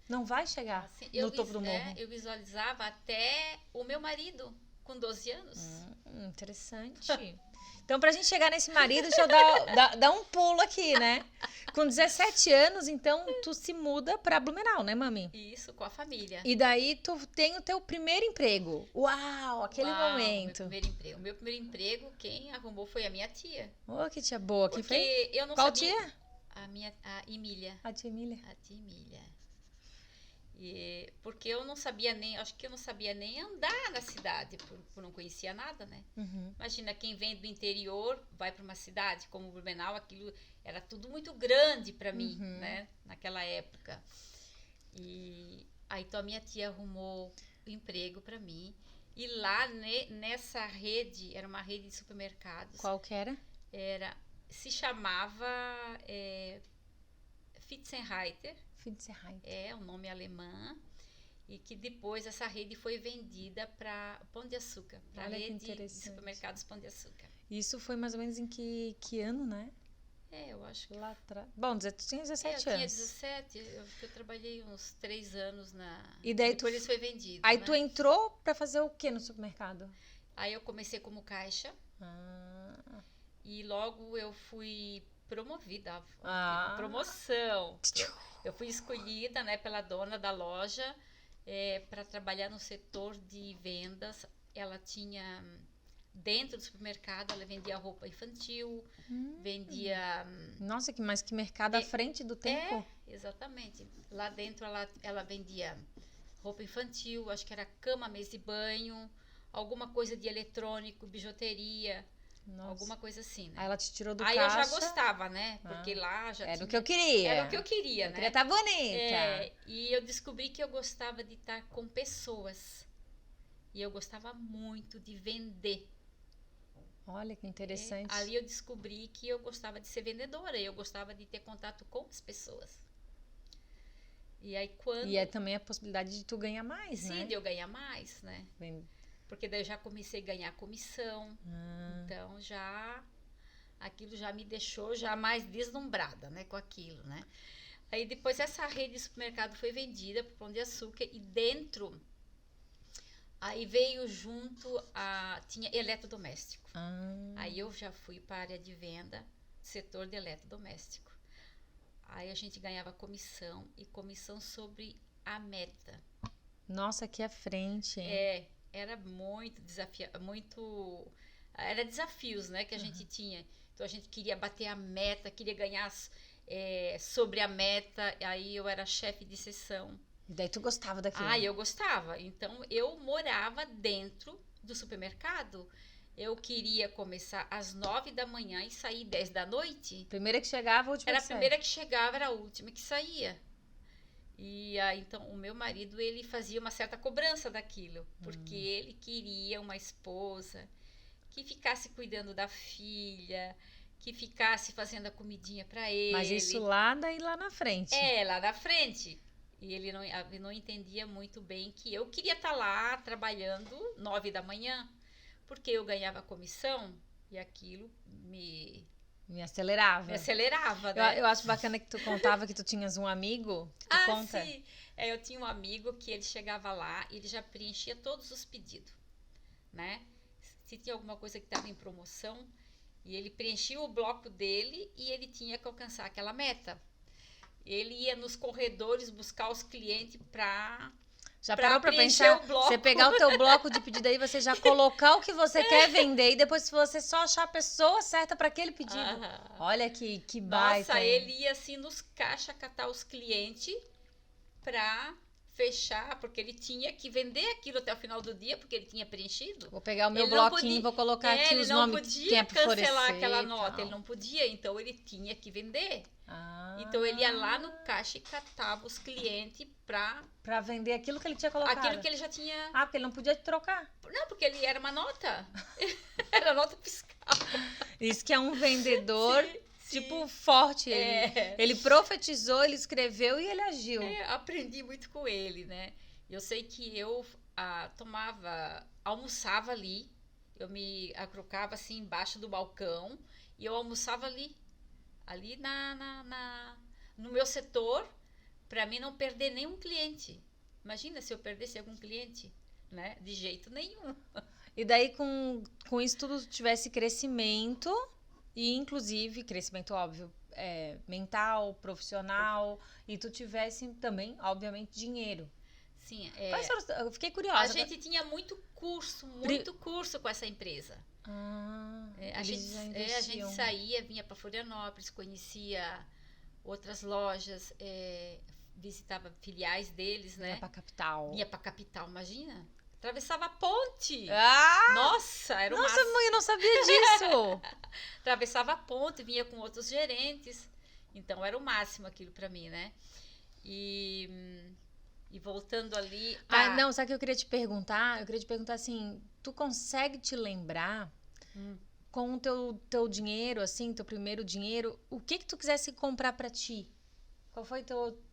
não vai chegar no topo do morro. Eu visualizava até o meu marido com 12 anos. Interessante. Então, pra gente chegar nesse marido, deixa eu dar um pulo aqui, né? Com 17 anos, então, tu se muda pra Blumenau, né, mami? Isso, com a família. E daí, tu tem o teu primeiro emprego. Uau, aquele momento. O meu primeiro emprego, quem arrumou foi a minha tia. Oh, que tia boa. Quem fez? Eu não Qual sabia... tia? A Emília. A tia Emília. A tia Emília. Porque eu não sabia acho que eu não sabia nem andar na cidade, por não conhecia nada, né? Imagina, quem vem do interior, vai para uma cidade como Blumenau, aquilo era tudo muito grande para mim, né? Naquela época. E aí, então, a minha tia arrumou emprego para mim. E lá, nessa rede, era uma rede de supermercados. Qual que era? Se chamava Fitzenreiter. É um nome alemão, e que depois essa rede foi vendida para Pão de Açúcar, para a rede de supermercados Pão de Açúcar. Isso foi mais ou menos em que ano, né? Eu acho que... Lá atrás. Bom, tu tinha 17 anos. Eu tinha 17, eu trabalhei uns 3 anos E daí depois isso foi vendido. Aí tu entrou para fazer o que no supermercado? Aí eu comecei como caixa. Ah. E logo eu fui promovida, Ah. promoção. Eu fui escolhida, né, pela dona da loja para trabalhar no setor de vendas. Ela tinha, dentro do supermercado, ela vendia roupa infantil, vendia... Nossa, mas que mercado à frente do tempo. Exatamente. Lá dentro ela vendia roupa infantil, acho que era cama, mesa e banho, alguma coisa de eletrônico, bijuteria, Nossa. alguma coisa assim, né? Aí ela te tirou do Aí caixa. eu já gostava, né? Porque lá já Era tinha... o que eu queria. Era o que eu queria, Eu né? queria estar bonita. E eu descobri que eu gostava de estar com pessoas. E eu gostava muito de vender. Olha que interessante. Ali eu descobri que eu gostava de ser vendedora. Eu gostava de ter contato com as pessoas. E aí quando... E é também a possibilidade de tu ganhar mais, né? Sim, de eu ganhar mais, né? Porque daí eu já comecei a ganhar comissão. Então aquilo já me deixou já mais deslumbrada, né, com aquilo, né? Aí depois essa rede de supermercado foi vendida para o Pão de Açúcar e dentro aí veio junto tinha eletrodoméstico. Aí eu já fui para a área de venda, setor de eletrodoméstico. Aí a gente ganhava comissão e comissão sobre a meta. Nossa, aqui à frente. Era muito era desafios, né, que a gente tinha. Então a gente queria bater a meta, queria ganhar sobre a meta. Aí eu era chefe de seção. E daí tu gostava daquilo? Eu gostava. Então eu morava dentro do supermercado. Eu queria começar às 9 da manhã e sair 10 da noite. Primeira que chegava, a última Era que a saía. primeira que chegava, era a última que saía. E aí, então, o meu marido, ele fazia uma certa cobrança daquilo. Porque ele queria uma esposa que ficasse cuidando da filha, que ficasse fazendo a comidinha para ele. Mas isso lá na frente. Lá na frente. E ele não entendia muito bem que eu queria estar lá trabalhando 9 da manhã. Porque eu ganhava comissão e aquilo me acelerava. Me acelerava, né? Eu acho bacana que tu contava que tu tinhas um amigo. Que tu conta? Sim. Eu tinha um amigo que ele chegava lá e ele já preenchia todos os pedidos, né? Se tinha alguma coisa que estava em promoção, e ele preenchia o bloco dele e ele tinha que alcançar aquela meta. Ele ia nos corredores buscar os clientes para... Já parou pra pensar? Você pegar o teu bloco de pedido aí, você já colocar o que você quer vender e depois você só achar a pessoa certa para aquele pedido. Olha que baita. Nossa, ele ia assim nos caixas catar os clientes pra fechar, porque ele tinha que vender aquilo até o final do dia, porque ele tinha preenchido. Vou pegar o meu bloquinho e vou colocar aqui os nomes que tem pra podia cancelar aquela nota, ele não podia, então ele tinha que vender. Então ele ia lá no caixa e catava os clientes pra vender aquilo que ele tinha colocado. Aquilo que ele já tinha... porque ele não podia trocar. Não, porque ele era uma nota. Era nota fiscal. Isso que é um vendedor... Sim. Tipo, forte. Ele profetizou, ele escreveu e ele agiu. Aprendi muito com ele, né? Eu sei que eu almoçava ali, eu me acrocava assim embaixo do balcão e eu almoçava ali no meu setor, para mim não perder nenhum cliente. Imagina se eu perdesse algum cliente, né? De jeito nenhum. E daí, com isso tudo, tivesse crescimento... E, inclusive, crescimento, óbvio, mental, profissional, e tu tivesse também, obviamente, dinheiro. Sim. Eu fiquei curiosa. A gente tinha muito curso com essa empresa. A gente saía, vinha para Florianópolis, conhecia outras lojas, visitava filiais deles, né? Vinha para capital, imagina. Atravessava a ponte. Nossa, era o máximo. Nossa, mãe, eu não sabia disso. Atravessava a ponte, vinha com outros gerentes. Então, era o máximo aquilo pra mim, né? E voltando ali... Não, sabe o que eu queria te perguntar? Eu queria te perguntar assim, tu consegue te lembrar, com o teu dinheiro, assim, teu primeiro dinheiro, o que tu quisesse comprar pra ti? Qual foi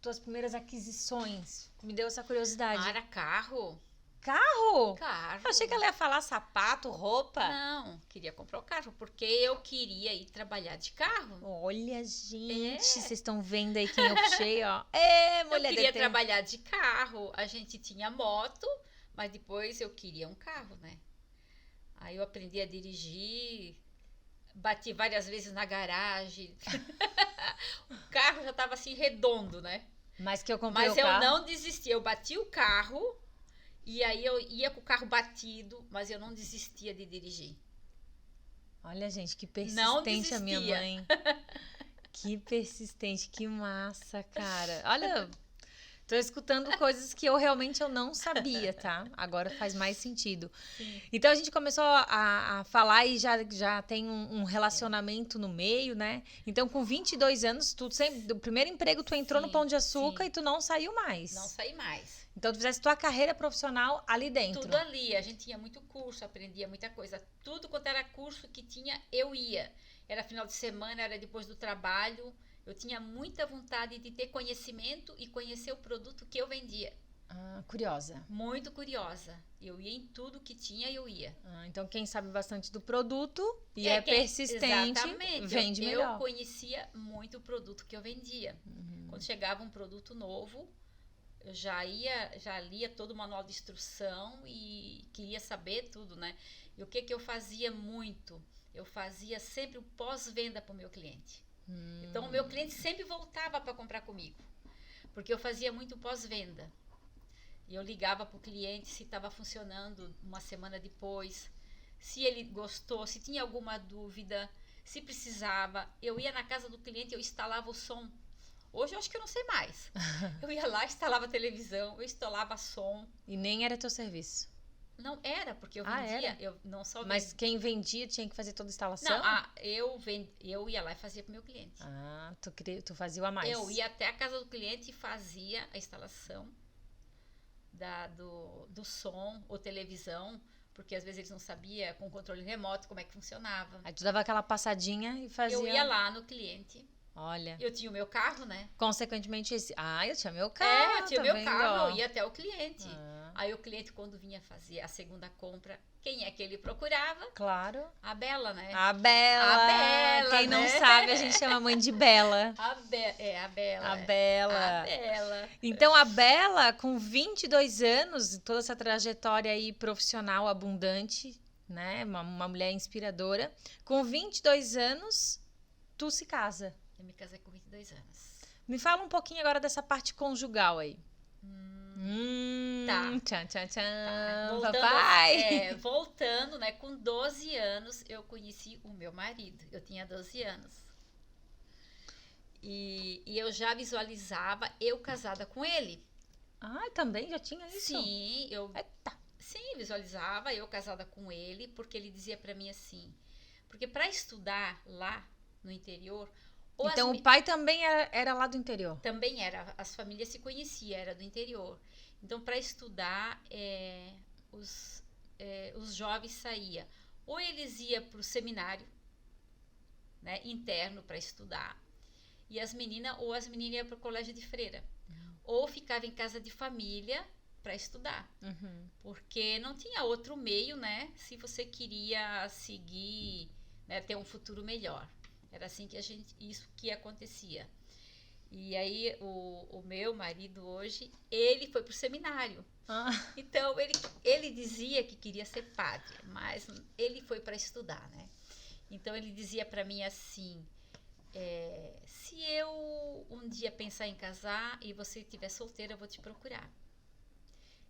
tuas primeiras aquisições? Me deu essa curiosidade. Era carro. Carro? Carro. Eu achei que ela ia falar sapato, roupa. Não, queria comprar o carro, porque eu queria ir trabalhar de carro. Olha, gente, vocês estão vendo aí quem eu puxei, ó. Mulher, eu queria trabalhar de carro, a gente tinha moto, mas depois eu queria um carro, né? Aí eu aprendi a dirigir, bati várias vezes na garagem. O carro já estava assim redondo, né? Mas que eu comprei Mas o eu carro. não desisti. Eu bati o carro e aí eu ia com o carro batido, mas eu não desistia de dirigir. Olha, gente, que Não persistente a minha desistia. mãe. Que persistente, que massa, cara. Olha, tô escutando coisas que eu não sabia, tá? Agora faz mais sentido. Sim. Então a gente começou a falar e já tem um relacionamento no meio, né? Então com 22 anos, tu sempre, do primeiro emprego tu entrou no Sim, Pão de Açúcar sim. e tu não saiu mais. Não saí mais. Então tu fizeste tua carreira profissional ali dentro. Tudo ali. A gente tinha muito curso, aprendia muita coisa. Tudo quanto era curso que tinha, eu ia. Era final de semana, era depois do trabalho. Eu tinha muita vontade de ter conhecimento e conhecer o produto que eu vendia. Ah, curiosa. Muito curiosa. Eu ia em tudo que tinha, eu ia. Ah, então quem sabe bastante do produto e É quem- persistente, Exatamente. vende eu melhor. conhecia muito o produto que eu vendia. Quando chegava um produto novo, eu já lia todo o manual de instrução e queria saber tudo, né? E o que eu fazia muito? Eu fazia sempre o pós-venda para o meu cliente. Então, o meu cliente sempre voltava para comprar comigo, porque eu fazia muito pós-venda. E eu ligava para o cliente se estava funcionando uma semana depois, se ele gostou, se tinha alguma dúvida, se precisava. Eu ia na casa do cliente, eu instalava o som. Hoje eu acho que eu não sei mais. Eu ia lá, instalava a televisão, eu instalava som. E nem era teu serviço. Não era, porque eu Ah, vendia, era? eu não só Mas vendia. quem vendia tinha que fazer toda a instalação? Não, eu ia lá e fazia para o meu cliente. Ah, tu fazia o a mais. Eu ia até a casa do cliente e fazia a instalação do som ou televisão, porque às vezes eles não sabiam com controle remoto como é que funcionava. Aí tu dava aquela passadinha e fazia... Eu ia lá no cliente, Olha, eu tinha o meu carro, né? consequentemente esse... Ah, eu tinha meu carro, Eu tinha tá meu vendo, carro, ó? eu ia até o cliente. Ah, Aí o cliente, quando vinha fazer a segunda compra, quem é que ele procurava? claro. A Bela, né? A Bela. A Bela, Quem não né? sabe, a gente chama a mãe de Bela. A Bela. A Bela. A Bela. Então, a Bela, com 22 anos, toda essa trajetória aí profissional abundante, né? Uma mulher inspiradora. Com 22 anos, tu se casa. Eu me casei com 22 anos. Me fala um pouquinho agora dessa parte conjugal aí. Tá. Tchan, tchan, tchan. Voltando, Papai. voltando, né? Com 12 anos, eu conheci o meu marido. Eu tinha 12 anos. E eu já visualizava eu casada com ele. Ah, também já tinha isso? Sim, Eita. sim, visualizava eu casada com ele, porque ele dizia pra mim assim, porque para estudar lá no interior, ou Então, as o pai também era lá do interior. também era, as famílias se conheciam, era do interior. Então, para estudar, os jovens saíam. Ou eles iam para o seminário, né, interno para estudar, e as meninas iam para o colégio de freira. Ou ficava em casa de família para estudar. Uhum. Porque não tinha outro meio, né, se você queria seguir, né, ter um futuro melhor. Era assim que isso que acontecia. E aí o meu marido hoje, ele foi pro seminário. Ah, Então ele dizia que queria ser padre, mas ele foi para estudar, né? Então ele dizia para mim assim, se eu um dia pensar em casar e você estiver solteira, eu vou te procurar.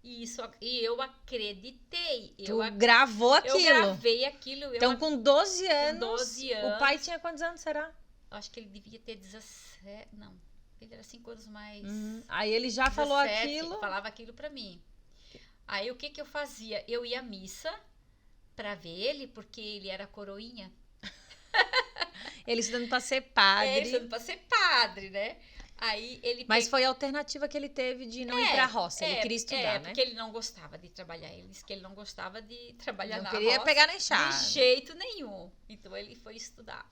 E eu acreditei. tu gravou Eu aquilo. gravei aquilo. Então, com 12 anos, 12 o anos. pai tinha quantos anos, será? Acho que ele devia ter 17, não. Ele era 5 anos mais. Aí ele já falou 17, aquilo. Falava aquilo pra mim. Aí o que eu fazia? Eu ia à missa pra ver ele, porque ele era coroinha. Ele estudando pra ser padre. Ele estudando pra ser padre, né? Aí ele Mas foi a alternativa que ele teve de não ir pra roça. Ele queria estudar, né? porque ele não gostava de trabalhar. Ele disse que ele não gostava de trabalhar Não na queria roça. pegar nem chá. De jeito nenhum. Então ele foi estudar.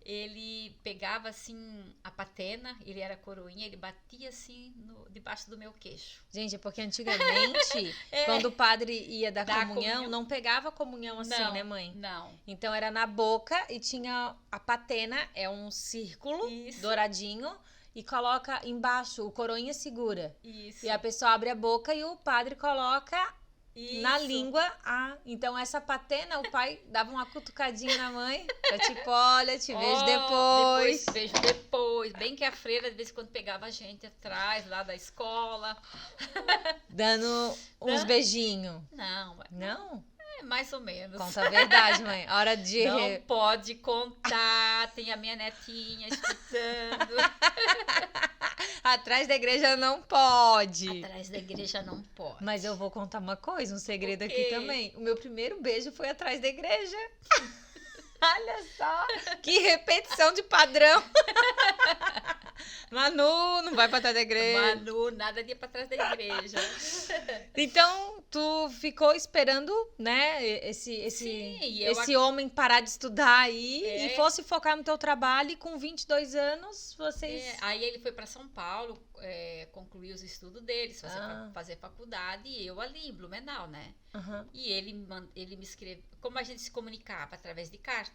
Ele pegava assim a patena, ele era coroinha, ele batia assim debaixo do meu queixo. Gente, é porque antigamente, quando o padre ia dar comunhão, não pegava comunhão assim, Não, né, mãe? Não. Então era na boca e tinha a patena, é um círculo Isso. douradinho, e coloca embaixo, o coroinha segura. Isso. E a pessoa abre a boca e o padre coloca na Isso. língua, então essa patena, o pai dava uma cutucadinha na mãe, pra tipo, olha, te vejo depois. Vejo depois. Bem que a freira, de vez em quando, pegava a gente atrás, lá da escola. Dando uns beijinhos. Não, Não? é mais ou menos. Conta a verdade, mãe. A hora de... Não pode contar, tem a minha netinha escutando. Atrás da igreja não pode. Atrás da igreja não pode. Mas eu vou contar uma coisa, um segredo O aqui quê? também. O meu primeiro beijo foi atrás da igreja. Olha só, que repetição de padrão. Manu, não vai pra trás da igreja. Manu, nada de ir pra trás da igreja. Então, tu ficou esperando, né, Sim, e eu esse homem parar de estudar aí É. e fosse focar no teu trabalho e com 22 anos vocês... Aí ele foi para São Paulo, concluir os estudos deles, fazer faculdade, e eu ali em Blumenau, né? Aham. E ele me escreveu, como a gente se comunicava? Através de carta.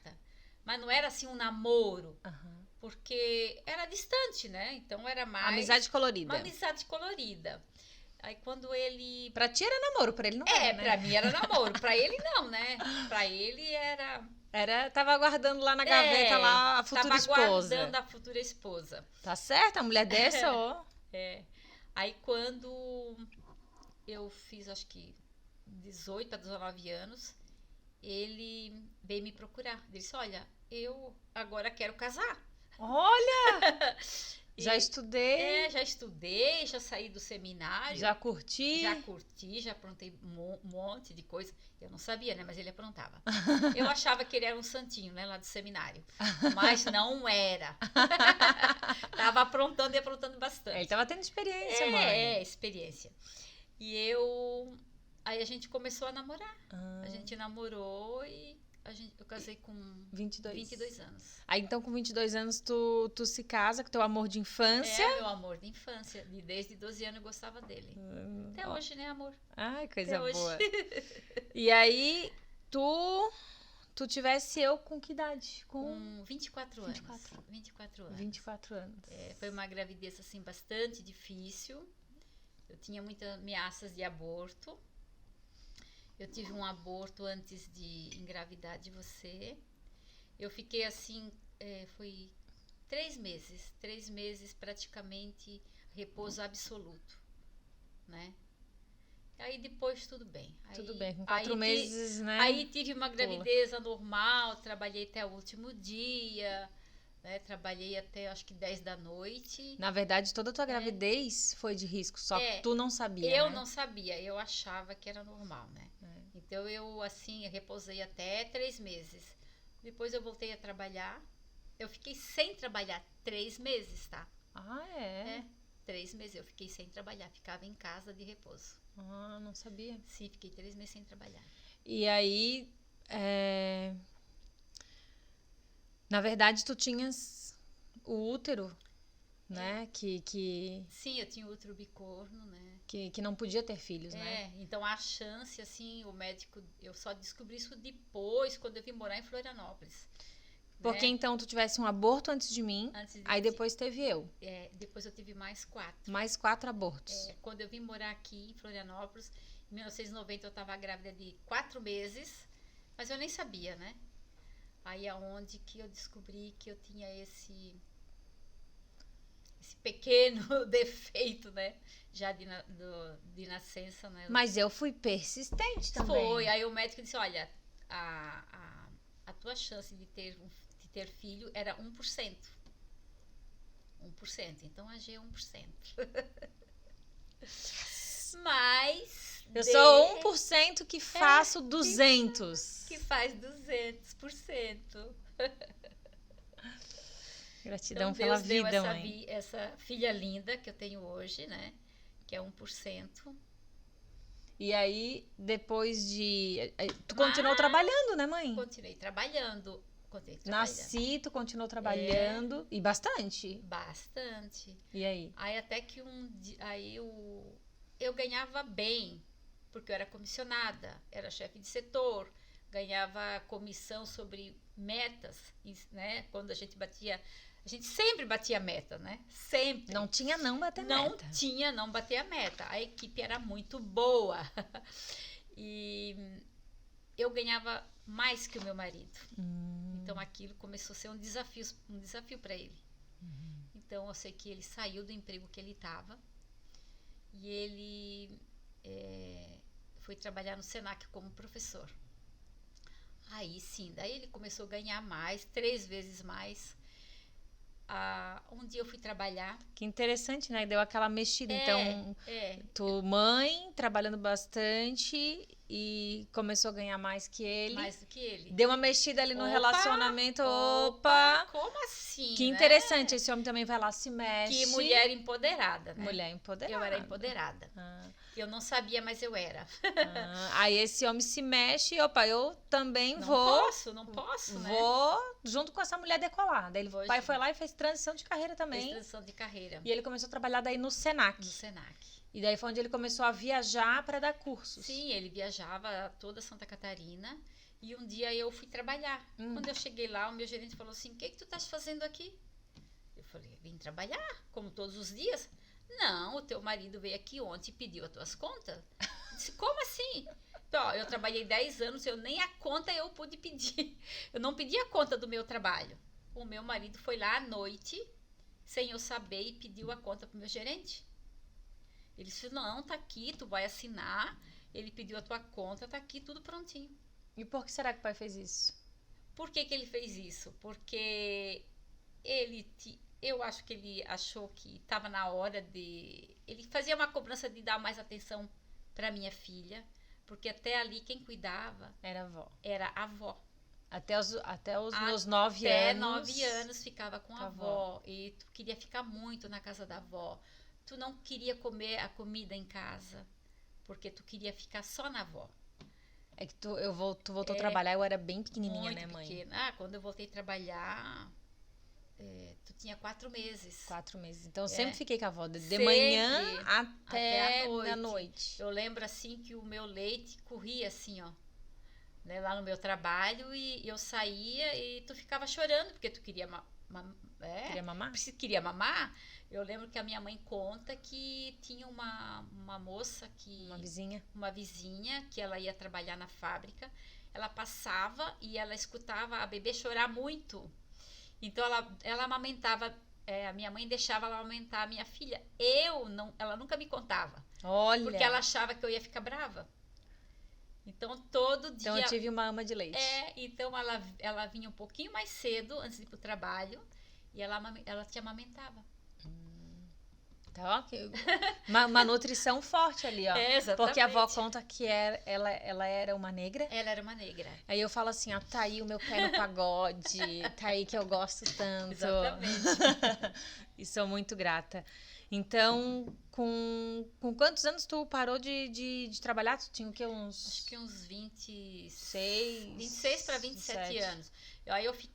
Mas não era assim um namoro, Aham. porque era distante, né? Então era mais Amizade colorida. uma amizade colorida. Aí quando ele... Pra ti era namoro, pra ele não era, né? pra mim era namoro, pra ele não, né? Pra ele era... Tava aguardando lá na gaveta lá a futura tava esposa. aguardando a futura esposa. Tá certo? A mulher dessa, ó. Aí quando eu fiz, acho que 18 a 19 anos, ele veio me procurar. Ele disse, olha, eu agora quero casar. Olha! Já estudei, Já estudei, já saí do seminário. já curti. Já curti, já aprontei um monte de coisa. Eu não sabia, né? Mas ele aprontava. Eu achava que ele era um santinho, né? Lá do seminário. Mas não era. Tava aprontando e aprontando bastante. Ele tava tendo experiência, mãe. Experiência. E aí a gente começou a namorar. A gente namorou e eu casei com 22 anos. Aí então com 22 anos tu se casa com teu amor de infância. É, meu amor de infância. Desde 12 anos eu gostava dele. Até hoje, né, amor? Ai, coisa Até boa. hoje. E aí tu tivesse eu com que idade? Com 24 anos. 24 anos. 24 anos. Foi uma gravidez assim bastante difícil. Eu tinha muitas ameaças de aborto. Eu tive um aborto antes de engravidar de você. Eu fiquei assim, foi 3 meses. 3 meses praticamente repouso absoluto, né? Aí depois tudo bem. Tudo bem, com 4 meses, né? Aí tive uma gravidez anormal, trabalhei até o último dia, né? Trabalhei até acho que 10 da noite. Na verdade, toda a tua gravidez foi de risco, só que tu não sabia, Eu né? não sabia, eu achava que era normal, né? Então eu assim, repousei até 3 meses. Depois eu voltei a trabalhar. Eu fiquei sem trabalhar 3 meses, tá? Ah, é? 3 meses eu fiquei sem trabalhar, ficava em casa de repouso. Ah, não sabia. Sim, fiquei 3 meses sem trabalhar. E aí, na verdade, tu tinhas o útero, né? Sim, eu tinha útero bicorno, né? Que não podia ter filhos, né? Então a chance, assim, o médico, eu só descobri isso depois, quando eu vim morar em Florianópolis. Porque então tu tivesse um aborto antes de mim, aí depois teve eu. Depois eu tive mais 4. Mais 4 abortos. Quando eu vim morar aqui em Florianópolis, em 1990 eu estava grávida de 4 meses, mas eu nem sabia, né? Aí é onde que eu descobri que eu tinha esse pequeno defeito, né? Já de nascença, né? Mas eu fui persistente também. Foi, aí o médico disse, olha, a tua chance de ter filho era 1%. 1%, então a G é 1%. Mas... Eu sou 1% que faço 200. Que faz 200%. Gratidão então, pela Deus deu vida, mãe. essa filha linda que eu tenho hoje, né? Que é 1%. E aí, depois de... Tu continuou trabalhando, né, mãe? Continuei trabalhando. Nasci, tu continuou trabalhando. E bastante. Bastante. E aí? Aí até que aí eu ganhava bem, porque eu era comissionada, era chefe de setor, ganhava comissão sobre metas, né? Quando a gente sempre batia meta, né? Sempre. Não tinha não bater não meta. Não tinha não bater a meta. A equipe era muito boa. E eu ganhava mais que o meu marido. Então aquilo começou a ser um desafio para ele. Então eu sei que ele saiu do emprego que ele estava e ele foi trabalhar no Senac como professor. Aí sim, daí ele começou a ganhar mais, 3 vezes mais. Um dia eu fui trabalhar. Que interessante, né? Deu aquela mexida. Então, tu mãe, trabalhando bastante e começou a ganhar mais que ele. Mais do que ele. Deu uma mexida ali no relacionamento. Opa! Como assim, Que né? interessante. Esse homem também vai lá, se mexe. Que mulher empoderada, né? Mulher empoderada. Eu era empoderada. Eu não sabia, mas eu era. Aí esse homem se mexe, opa, eu também Não vou. Não posso, né? Vou junto com essa mulher decolar. Daí o pai foi lá e fez transição de carreira também. Fez transição de carreira. E ele começou a trabalhar daí no Senac. No Senac. E daí foi onde ele começou a viajar para dar cursos. Sim, ele viajava toda Santa Catarina. E um dia eu fui trabalhar. Quando eu cheguei lá, o meu gerente falou assim: o que tu estás fazendo aqui? Eu falei: vim trabalhar, como todos os dias. Não, o teu marido veio aqui ontem e pediu as tuas contas. Eu disse: como assim? Eu trabalhei 10 anos, nem a conta eu pude pedir. Eu não pedi a conta do meu trabalho. O meu marido foi lá à noite, sem eu saber, e pediu a conta pro meu gerente. Ele disse: não, tá aqui, tu vai assinar. Ele pediu a tua conta, tá aqui, tudo prontinho. E por que será que o pai fez isso? Por que ele fez isso? Porque eu acho que ele achou que estava na hora de... Ele fazia uma cobrança de dar mais atenção para minha filha, porque até ali quem cuidava... Era a avó. Era a avó. Até os meus 9 anos... Até 9 anos ficava com a avó. E tu queria ficar muito na casa da avó. Tu não queria comer a comida em casa, porque tu queria ficar só na avó. É que tu voltou a trabalhar, eu era bem pequenininha, muito né, mãe? Pequena. Quando eu voltei a trabalhar... tu tinha 4 meses. 4 meses. Então, eu sempre fiquei com a avó. De Sempre, manhã até a noite. Eu lembro, assim, que o meu leite corria, assim, ó. Né, lá no meu trabalho. E eu saía e tu ficava chorando, porque tu queria Queria mamar? Queria mamar. Eu lembro que a minha mãe conta que tinha uma moça que... Uma vizinha, que ela ia trabalhar na fábrica. Ela passava e ela escutava a bebê chorar muito. Então, ela amamentava, a minha mãe deixava ela amamentar a minha filha. Ela nunca me contava. Olha! Porque ela achava que eu ia ficar brava. Então, todo dia... Então, eu tive uma ama de leite. Então ela vinha um pouquinho mais cedo, antes de ir pro trabalho, e ela te amamentava. Então, ok. Uma nutrição forte ali, ó. Exatamente. Porque a avó conta que ela era uma negra. Ela era uma negra. Aí eu falo assim, ó, tá aí o meu pé no pagode, tá aí que eu gosto tanto. Exatamente. E sou muito grata. Então, com quantos anos tu parou de trabalhar? Tu tinha o quê? Acho que uns 26 para 27 anos. Aí eu fui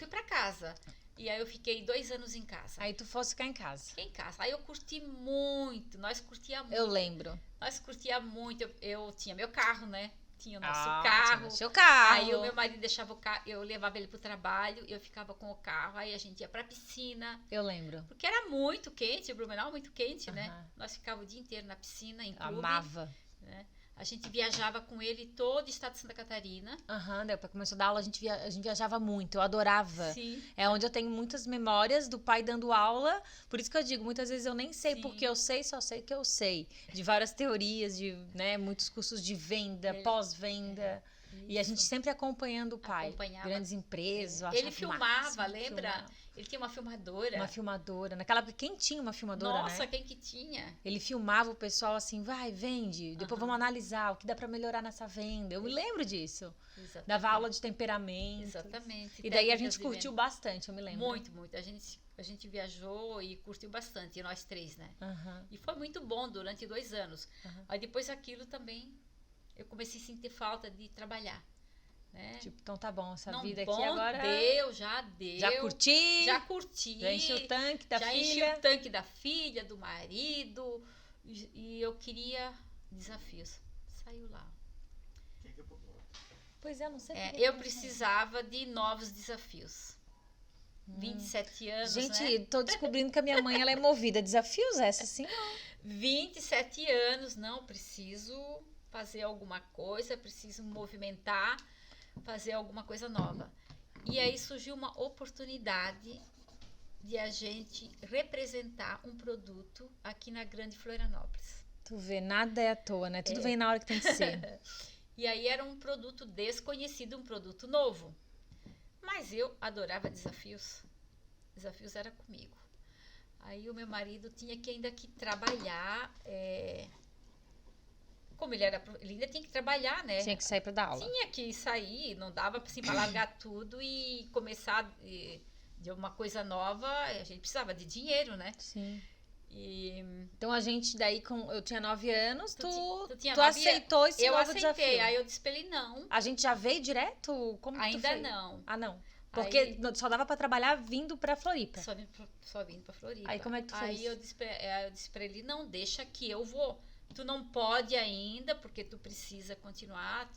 pra casa. E aí eu fiquei 2 anos em casa. Aí tu fosse ficar em casa. Fiquei em casa. Aí eu curti muito. Nós curtia muito. Eu lembro. Nós curtia muito. Eu tinha meu carro, né? Tinha o nosso carro. Seu carro. Aí o meu marido deixava o carro. Eu levava ele pro trabalho. Eu ficava com o carro. Aí a gente ia pra piscina. Eu lembro. Porque era muito quente. O Blumenau muito quente, né? Nós ficávamos o dia inteiro na piscina, em clube. Amava. Né? A gente viajava com ele todo o estado de Santa Catarina. Daí o pai começou a dar aula, a gente viajava muito, eu adorava. Sim. É onde eu tenho muitas memórias do pai dando aula, por isso que eu digo, muitas vezes eu nem sei porque eu sei, só sei que eu sei. De várias teorias, de muitos cursos de venda, pós-venda. E a gente sempre acompanhando o pai. Grandes empresas. Ele filmava, lembra? Ele tinha uma filmadora. Uma filmadora. Naquela época, quem tinha uma filmadora, Nossa, né? quem que tinha? Ele filmava o pessoal assim, vai, vende. Depois vamos analisar o que dá pra melhorar nessa venda. Eu me lembro disso. Exatamente. Dava aula de temperamento. Exatamente. E daí a gente curtiu bastante, eu me lembro. Muito, muito. A gente viajou e curtiu bastante, nós 3, né? E foi muito bom durante 2 anos. Aí depois aquilo também, eu comecei a sentir falta de trabalhar. Né? Tipo, então tá bom, essa não, vida bom, aqui agora... Já deu. Já curti. Já enchi o tanque da filha. Já enchi o tanque da filha, do marido. E eu queria desafios. Saiu lá. Pois é, não sei. Eu precisava de novos desafios. 27 anos, gente, né? Tô descobrindo que a minha mãe ela é movida a desafios, essa sim. 27 anos, não, preciso fazer alguma coisa, preciso movimentar, fazer alguma coisa nova. E aí surgiu uma oportunidade de a gente representar um produto aqui na Grande Florianópolis. Tu vê, nada é à toa, né? Tudo vem na hora que tem que ser. E aí era um produto desconhecido, um produto novo. Mas eu adorava desafios. Desafios era comigo. Aí o meu marido tinha que ainda que trabalhar. Como ele ainda tinha que trabalhar, né? Tinha que sair pra dar aula. Tinha que sair, não dava assim para largar tudo e começar de uma coisa nova. A gente precisava de dinheiro, né? Sim. E então a gente daí, eu tinha 9 anos, tu aceitou esse novo desafio. Eu aceitei, aí eu disse pra ele não. A gente já veio direto? Como ainda tu fez? Não. Ah, não. Porque aí, só dava pra trabalhar vindo pra Floripa. Só vindo pra Floripa. Aí como é que tu fez? Aí eu disse pra ele, não, deixa que eu vou. Tu não pode ainda, porque tu precisa continuar.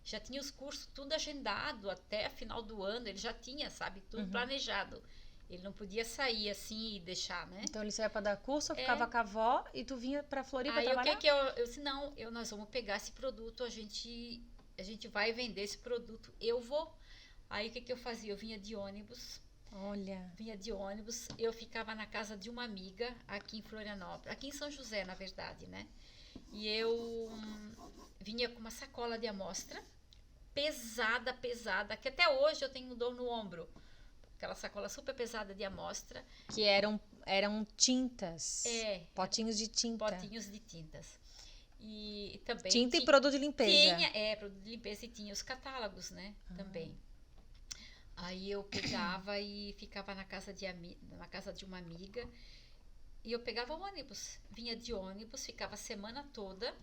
Já tinha os cursos tudo agendado até final do ano. Ele já tinha, sabe, tudo planejado. Ele não podia sair assim e deixar, né? Então ele saía pra dar curso, eu ficava com a avó e tu vinha pra Floripa trabalhar? Aí o que eu disse, não, nós vamos pegar esse produto, a gente vai vender esse produto, eu vou. Aí o que eu fazia? Eu vinha de ônibus. Olha. Vinha de ônibus, eu ficava na casa de uma amiga aqui em Florianópolis, aqui em São José, na verdade, né? E eu vinha com uma sacola de amostra, pesada, que até hoje eu tenho dor no ombro. Aquela sacola super pesada de amostra. Que eram tintas. Potinhos de tinta. Potinhos de tintas. E também... Tinta e produto de limpeza. Produto de limpeza e tinha os catálogos, né? Também. Aí eu pegava e ficava na casa de uma amiga. E eu pegava o ônibus. Vinha de ônibus, ficava a semana toda.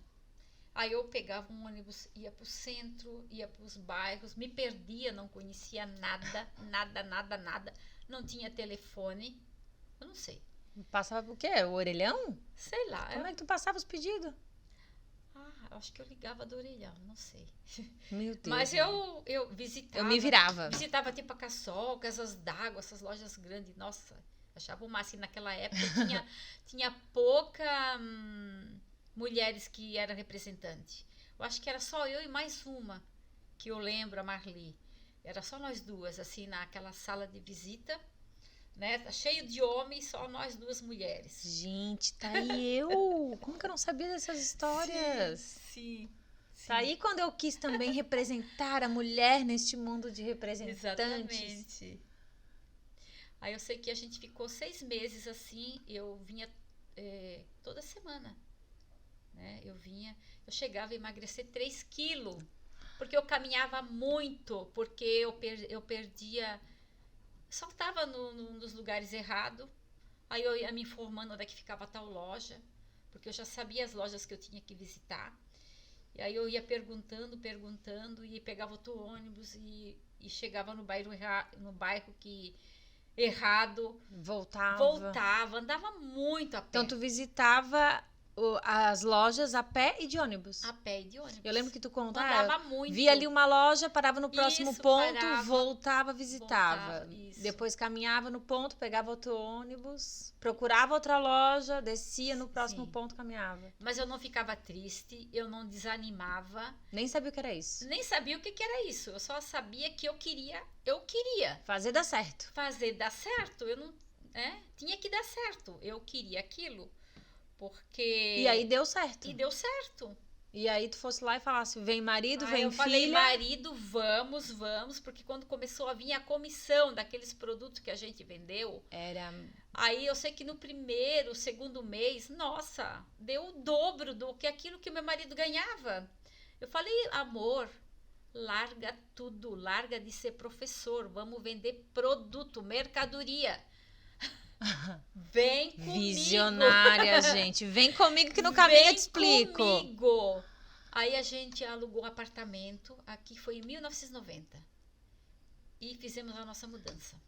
Aí eu pegava um ônibus, ia pro centro, ia pros bairros, me perdia, não conhecia nada. Não tinha telefone, eu não sei. Passava o quê? O orelhão? Sei lá. Como é que tu passava os pedidos? Acho que eu ligava do orelhão, não sei. Meu Deus. Mas eu visitava. Eu me virava. Visitava tipo a Cassol, Casas d'Água, essas lojas grandes. Nossa, achava o máximo. Naquela época tinha pouca... mulheres que eram representantes. Eu acho que era só eu e mais uma, que eu lembro, a Marli. Era só nós duas, assim, naquela sala de visita, né? Cheio de homens, só nós duas mulheres. Gente, tá aí eu! Como que eu não sabia dessas histórias? Sim. Tá aí quando eu quis também representar a mulher neste mundo de representantes. Exatamente. Aí eu sei que a gente ficou 6 meses assim, eu vinha toda semana. Né? Eu chegava a emagrecer 3 quilos, porque eu caminhava muito, porque eu perdia, só estava nos lugares errados, aí eu ia me informando onde é que ficava tal loja, porque eu já sabia as lojas que eu tinha que visitar, e aí eu ia perguntando, e pegava outro ônibus e chegava no bairro que errado, voltava, andava muito a pé. Então tu visitava as lojas a pé e de ônibus. A pé e de ônibus. Eu lembro que tu contava. Andava muito. Via ali uma loja, parava no próximo ponto, parava, voltava, visitava. Depois caminhava no ponto, pegava outro ônibus, procurava outra loja, descia no próximo ponto, caminhava. Mas eu não ficava triste, eu não desanimava. Nem sabia o que era isso. Nem sabia o que era isso. Eu só sabia que eu queria. Fazer dar certo. Eu não... tinha que dar certo. Eu queria aquilo. Porque... E aí deu certo. E aí tu fosse lá e falasse, vem marido, vem filha. Eu falei, marido, vamos, porque quando começou a vir a comissão daqueles produtos que a gente vendeu... Aí eu sei que no segundo mês, nossa, deu o dobro do que aquilo que meu marido ganhava. Eu falei, amor, larga tudo, larga de ser professor, vamos vender produto, mercadoria. Vem comigo. Visionária, gente. Vem comigo que no caminho eu te explico. Vem comigo. Aí a gente alugou um apartamento. Aqui foi em 1990. E fizemos a nossa mudança.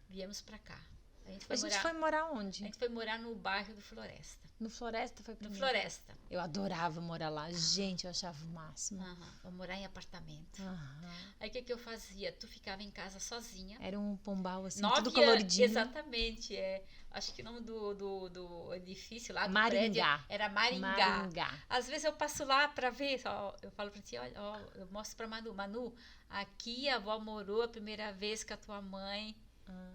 Viemos pra cá. A gente foi morar onde? A gente foi morar no bairro do Floresta. No Floresta foi No primeiro? Floresta. Eu adorava morar lá. Gente, eu achava o máximo. Vamos morar em apartamento. Aham. Aí o que eu fazia? Tu ficava em casa sozinha. Era um pombal assim, 9 tudo anos, coloridinho. exatamente. Acho que o nome do edifício lá, do Maringá. prédio, era Maringá. Maringá. Às vezes eu passo lá pra ver, ó, eu falo pra ti, olha, ó, eu mostro pra Manu, aqui a avó morou a primeira vez com a tua mãe,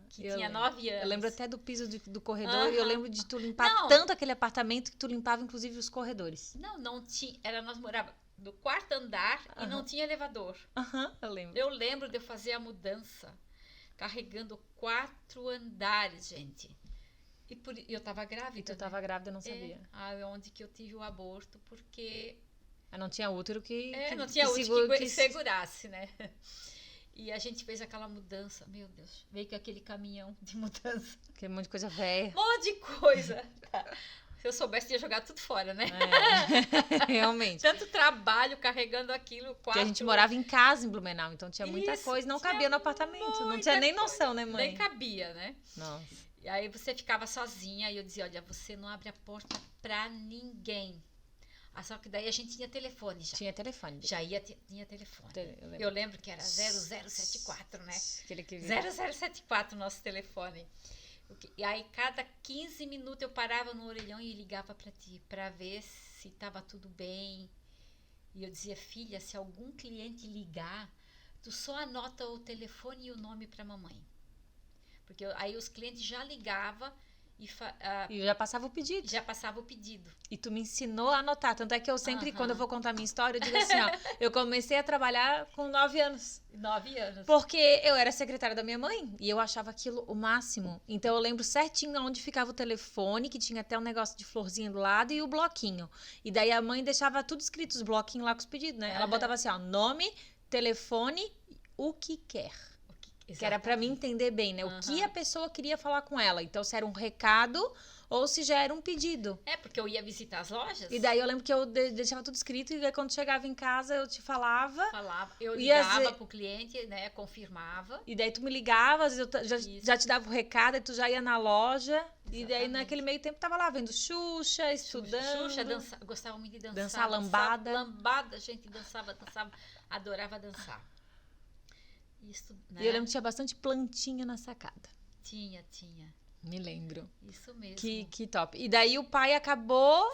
que Eu tinha lembro. 9 anos. Eu lembro até do piso do corredor e eu lembro de tu limpar Não. tanto aquele apartamento que tu limpava inclusive os corredores. Não tinha, nós morávamos no quarto andar e não tinha elevador. Aham, eu lembro. Eu lembro de eu fazer a mudança, carregando 4 andares, gente. E eu tava grávida. E tu né? tava grávida, eu não sabia. Onde que eu tive o aborto, porque Não tinha útero que não tinha segura- útero que segurasse, né? E a gente fez aquela mudança, meu Deus, veio com aquele caminhão de mudança. que é um monte de coisa velha. Um monte de coisa. Se eu soubesse, ia jogar tudo fora, né? Realmente. Tanto trabalho carregando aquilo. Porque a gente morava em casa em Blumenau, então tinha muita Isso, coisa, não tinha cabia no apartamento. Não muita tinha nem coisa. noção, né, mãe? Nem cabia, né? Nossa. E aí você ficava sozinha e eu dizia, olha, você não abre a porta pra ninguém. Só que daí a gente tinha telefone já. Tinha telefone. Tinha telefone. Eu lembro. Eu lembro que era 0074, né? Aquele que 0074 o nosso telefone. E aí cada 15 minutos eu parava no orelhão e ligava pra ti, pra ver se tava tudo bem. E eu dizia, filha, se algum cliente ligar, tu só anota o telefone e o nome pra mamãe. Porque aí os clientes já ligavam E já passava o pedido. já passava o pedido. E tu me ensinou a anotar. Tanto é que eu sempre, Aham. quando eu vou contar minha história, eu digo assim, ó, eu comecei a trabalhar com 9 anos. 9 anos. Porque eu era secretária da minha mãe e eu achava aquilo o máximo. Então eu lembro certinho onde ficava o telefone, que tinha até um negócio de florzinha do lado e o bloquinho. E daí a mãe deixava tudo escrito, os bloquinhos lá com os pedidos, né? Ela botava assim, ó, nome, telefone, o que quer. Que era pra mim entender bem, né? O que a pessoa queria falar com ela. Então, se era um recado ou se já era um pedido. Porque eu ia visitar as lojas. E daí eu lembro que eu deixava tudo escrito e daí quando chegava em casa eu te falava. Eu E às ligava ve- pro cliente, né? Confirmava. E daí tu me ligava, às vezes eu já te dava o recado e tu já ia na loja. E daí Exatamente. naquele meio tempo tava lá vendo Xuxa, estudando. Xuxa gostava muito de dançar. Dançar lambada. Lambada, a gente dançava, adorava dançar. Isso, né? E eu lembro que tinha bastante plantinha na sacada. Tinha. Me lembro. Isso mesmo. Que top. E daí o pai acabou,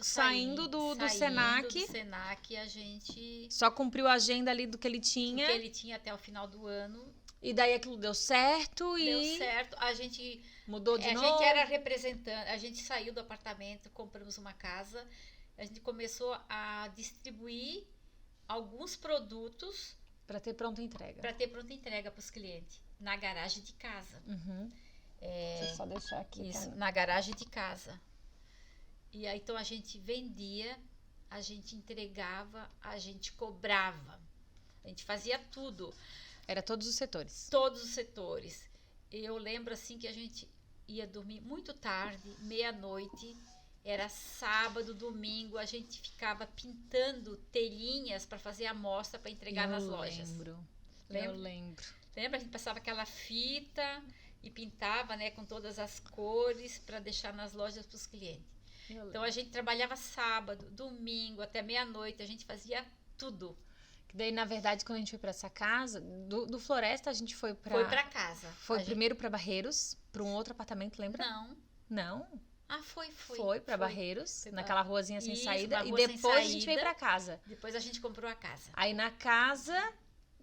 Saindo do Senac. do Senac, a gente... só cumpriu a agenda ali do que ele O que tinha. ele tinha até o final do ano. E daí aquilo deu certo Deu e certo. A gente... mudou de A novo. gente era representante. A gente saiu do apartamento, compramos uma casa. A gente começou a distribuir alguns produtos Pra ter pronta entrega. para ter pronta entrega para os clientes. Na garagem de casa. Uhum. Deixa eu só deixar aqui. Isso, tá? na garagem de casa. E aí, então, a gente vendia, a gente entregava, a gente cobrava. A gente fazia tudo. Era todos os setores. Todos os setores. Eu lembro, assim, que a gente ia dormir muito tarde, meia-noite. Era sábado, domingo, a gente ficava pintando telinhas para fazer amostra para entregar nas lojas. Eu lembro. Lembra? A gente passava aquela fita e pintava, né, com todas as cores para deixar nas lojas para os clientes. Então a gente trabalhava sábado, domingo, até meia-noite, a gente fazia tudo. Daí, na verdade, quando a gente foi pra essa casa, do Floresta, a gente foi pra... Foi para casa. Foi primeiro pra Barreiros, pra um outro apartamento, lembra? Não. Não? Foi. Foi pra Barreiros, Foi naquela ruazinha sem Isso, saída. uma E rua sem depois a gente veio saída. pra casa. Depois a gente comprou a casa. Aí na casa,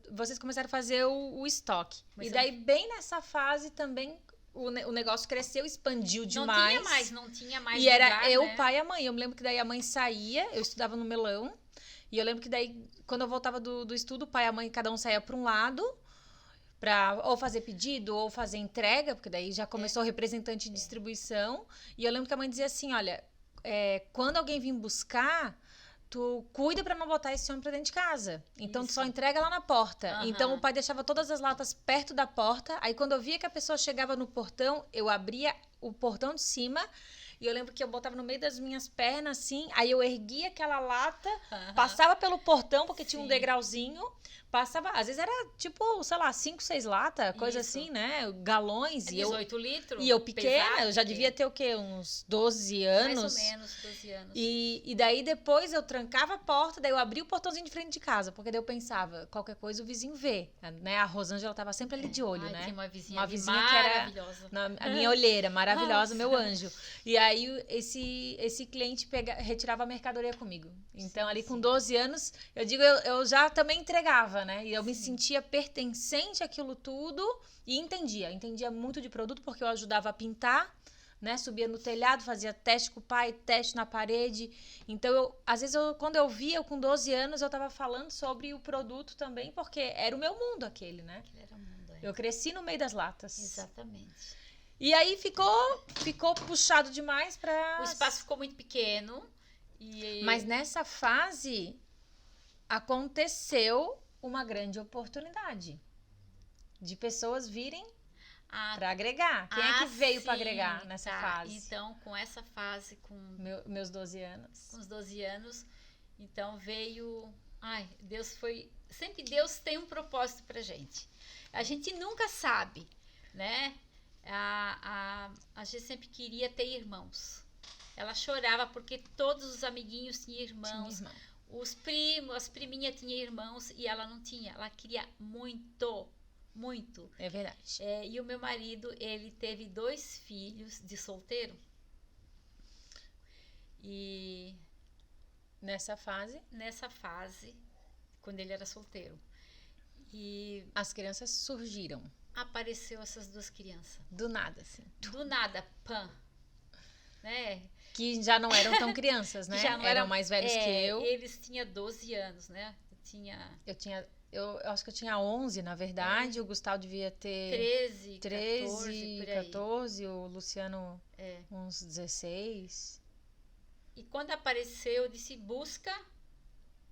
vocês começaram a fazer o estoque. Mas E daí, bem nessa fase também, o negócio cresceu, expandiu Não demais. não tinha mais E era lugar, eu, né? o pai e a mãe. Eu me lembro que daí a mãe saía, eu estudava no Melão. E eu lembro que daí, quando eu voltava do estudo, o pai e a mãe, cada um saía para um lado, para ou fazer pedido ou fazer entrega, porque daí já começou o representante de distribuição. E eu lembro que a mãe dizia assim, olha, quando alguém vir buscar, tu cuida para não botar esse homem para dentro de casa. Então, tu só entrega lá na porta. Aham. Então, o pai deixava todas as latas perto da porta. Aí, quando eu via que a pessoa chegava no portão, eu abria o portão de cima e eu lembro que eu botava no meio das minhas pernas, assim, aí eu erguia aquela lata, passava pelo portão, porque tinha um degrauzinho, passava, às vezes era tipo, sei lá, 5, 6 latas, coisa assim, né? Galões. É E 18 litros. E eu pequena, pesado, eu já devia ter o quê? Uns 12 anos. Mais ou menos, 12 anos. E daí depois eu trancava a porta, daí eu abria o portãozinho de frente de casa, porque daí eu pensava, qualquer coisa o vizinho vê, né? A Rosângela tava sempre ali de olho, né? Tinha uma vizinha que maravilhosa. era a minha olheira, maravilhosa, meu anjo. E aí esse cliente retirava a mercadoria comigo. Então ali com 12 anos, eu digo, eu já também entregava, né? E eu me sentia pertencente àquilo tudo e entendia muito de produto, porque eu ajudava a pintar, né? Subia no telhado, fazia teste com o pai, teste na parede. Então, às vezes, quando eu via, eu com 12 anos, eu estava falando sobre o produto também, porque era o meu mundo aquele, né? Era o mundo, Eu cresci no meio das latas. Exatamente. E aí ficou puxado demais para... O espaço ficou muito pequeno. Mas nessa fase, aconteceu uma grande oportunidade de pessoas virem para agregar. Quem é que veio para agregar nessa fase? Então, com essa fase, com meus 12 anos. Com os 12 anos, então veio... Ai, Deus foi... Sempre Deus tem um propósito pra gente. A gente nunca sabe, né? A gente sempre queria ter irmãos. Ela chorava porque todos os amiguinhos tinham irmãos. Os primos, as priminhas tinham irmãos e ela não tinha. Ela queria muito. É verdade. E o meu marido, ele teve 2 filhos de solteiro. E nessa fase, quando ele era solteiro. E as crianças surgiram. Apareceu essas 2 crianças. Do nada, assim. Do nada, pã. Né? Que já não eram tão crianças, né? Já não eram mais velhos que eu. Eles tinham 12 anos, né? Eu acho que eu tinha 11, na verdade. O Gustavo devia ter 13, 14. O Luciano, uns 16. E quando apareceu, eu disse, busca,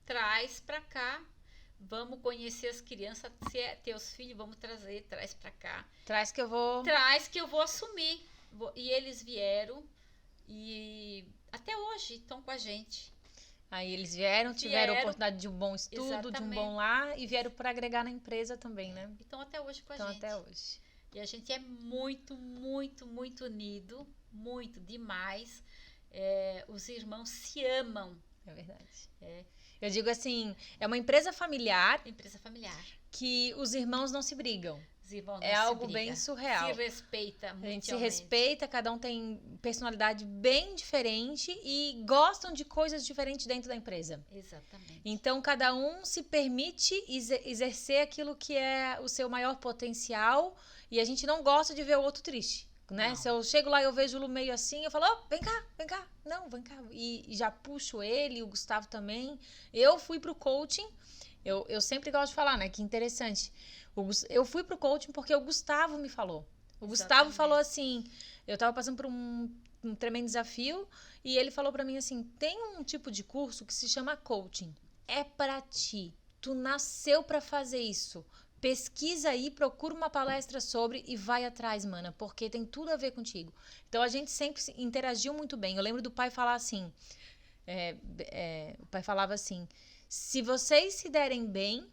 traz pra cá. Vamos conhecer as crianças. Se é teus filhos, vamos trazer, traz pra cá. Traz que eu vou assumir. E eles vieram. E até hoje estão com a gente. Aí eles tiveram a oportunidade de um bom estudo, exatamente, de um bom lar, e vieram para agregar na empresa também, né? E estão até hoje com a gente. Até hoje. E a gente é muito, muito, muito unido, muito, demais. Os irmãos se amam. É verdade. Eu digo assim, é uma empresa familiar. Que os irmãos não se brigam. É algo bem surreal. Se respeita muito. A gente se respeita, cada um tem personalidade bem diferente e gostam de coisas diferentes dentro da empresa. Exatamente. Então, cada um se permite exercer aquilo que é o seu maior potencial e a gente não gosta de ver o outro triste, né? Se eu chego lá e eu vejo o Lu meio assim, eu falo, vem cá. Não, vem cá. E já puxo ele, o Gustavo também. Eu fui pro coaching, eu sempre gosto de falar, né? Que interessante. Eu fui pro coaching porque o Gustavo me falou. O Gustavo falou assim, eu tava passando por um tremendo desafio e ele falou pra mim assim, tem um tipo de curso que se chama coaching. É pra ti. Tu nasceu pra fazer isso. Pesquisa aí, procura uma palestra sobre e vai atrás, mana, porque tem tudo a ver contigo. Então, a gente sempre interagiu muito bem. Eu lembro do pai falar assim, o pai falava assim, se vocês se derem bem,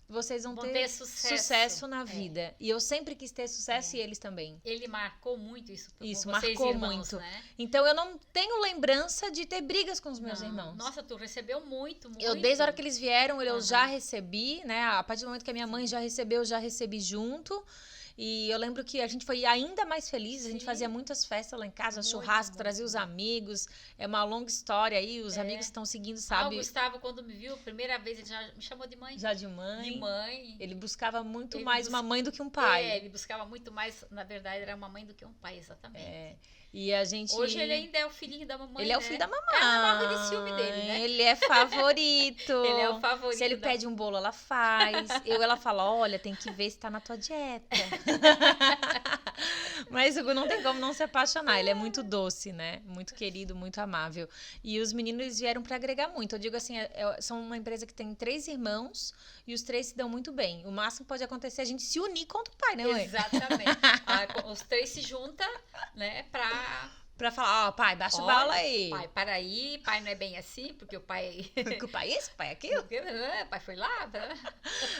vocês vão ter sucesso na vida. E eu sempre quis ter sucesso e eles também. Ele marcou muito isso por vocês, marcou irmãos, muito. Né? Então, eu não tenho lembrança de ter brigas com os meus irmãos. Nossa, tu recebeu muito. Eu, desde a hora que eles vieram, eu já recebi, né? A partir do momento que a minha mãe já recebeu, eu já recebi junto. E eu lembro que a gente foi ainda mais feliz. A gente fazia muitas festas lá em casa, churrasco, trazia os amigos. É uma longa história aí, os amigos estão seguindo, sabe? O Gustavo, quando me viu, a primeira vez, ele já me chamou de mãe. Já de mãe. De mãe. Ele buscava muito mais uma mãe do que um pai. Ele buscava muito mais, na verdade, era uma mãe do que um pai, exatamente. E a gente... Hoje ele ainda é o filhinho da mamãe, Ele é o filho da mamãe. Ela morre de ciúme dele, né? Ele é favorito. Ele é o favorito. Se ele pede um bolo, ela faz. Ela fala, olha, tem que ver se tá na tua dieta. Mas o Hugo não tem como não se apaixonar. Ele é muito doce, né? Muito querido, muito amável. E os meninos vieram para agregar muito. Eu digo assim, são uma empresa que tem 3 irmãos e os 3 se dão muito bem. O máximo que pode acontecer é a gente se unir contra o pai, né, mãe? Exatamente. Os 3 se juntam, né, Pra falar, ó, pai, baixa o Olha, balo aí. pai, para aí, pai não é bem assim, porque o pai... Que o pai é isso, o pai é aquilo. O pai foi lá,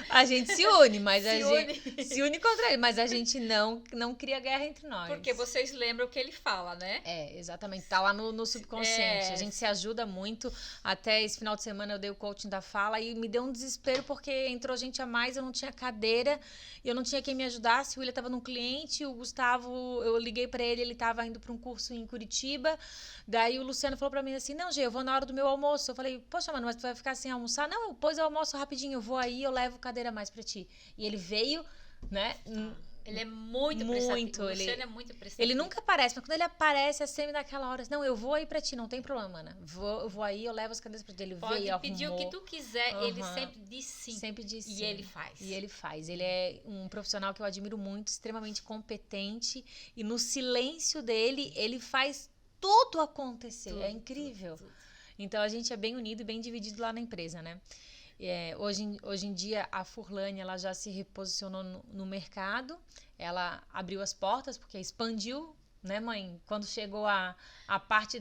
A gente se une, mas a se gente une. se une contra ele, mas a gente não cria guerra entre nós. Porque vocês lembram o que ele fala, né? É, exatamente. Tá lá no subconsciente. É. A gente se ajuda muito. Até esse final de semana eu dei o coaching da fala e me deu um desespero porque entrou gente a mais, eu não tinha cadeira e eu não tinha quem me ajudasse. O William tava num cliente, o Gustavo, eu liguei pra ele tava indo pra um curso em Curitiba. Daí o Luciano falou pra mim assim: não, Gê, eu vou na hora do meu almoço. Eu falei: poxa, mano, mas tu vai ficar sem almoçar? Não, depois eu almoço rapidinho, eu vou aí, eu levo cadeira a mais pra ti. E ele veio, né? Ele é muito prestativo. Ele é muito prestativo. Ele nunca aparece, mas quando ele aparece é sempre naquela hora. Não, eu vou aí pra ti, não tem problema, mana. Eu vou aí, eu levo as cadeiras pra ti. Ele Pode veio, pedir arrumou. o que tu quiser, ele sempre diz sim. Sempre diz sim. E ele faz. E ele faz. Ele é um profissional que eu admiro muito, extremamente competente. E no silêncio dele, ele faz tudo acontecer. Tudo, é incrível. tudo. Então a gente é bem unido e bem dividido lá na empresa, né? Hoje em dia a Furlane ela já se reposicionou no mercado, ela abriu as portas porque expandiu, né, mãe? Quando chegou a parte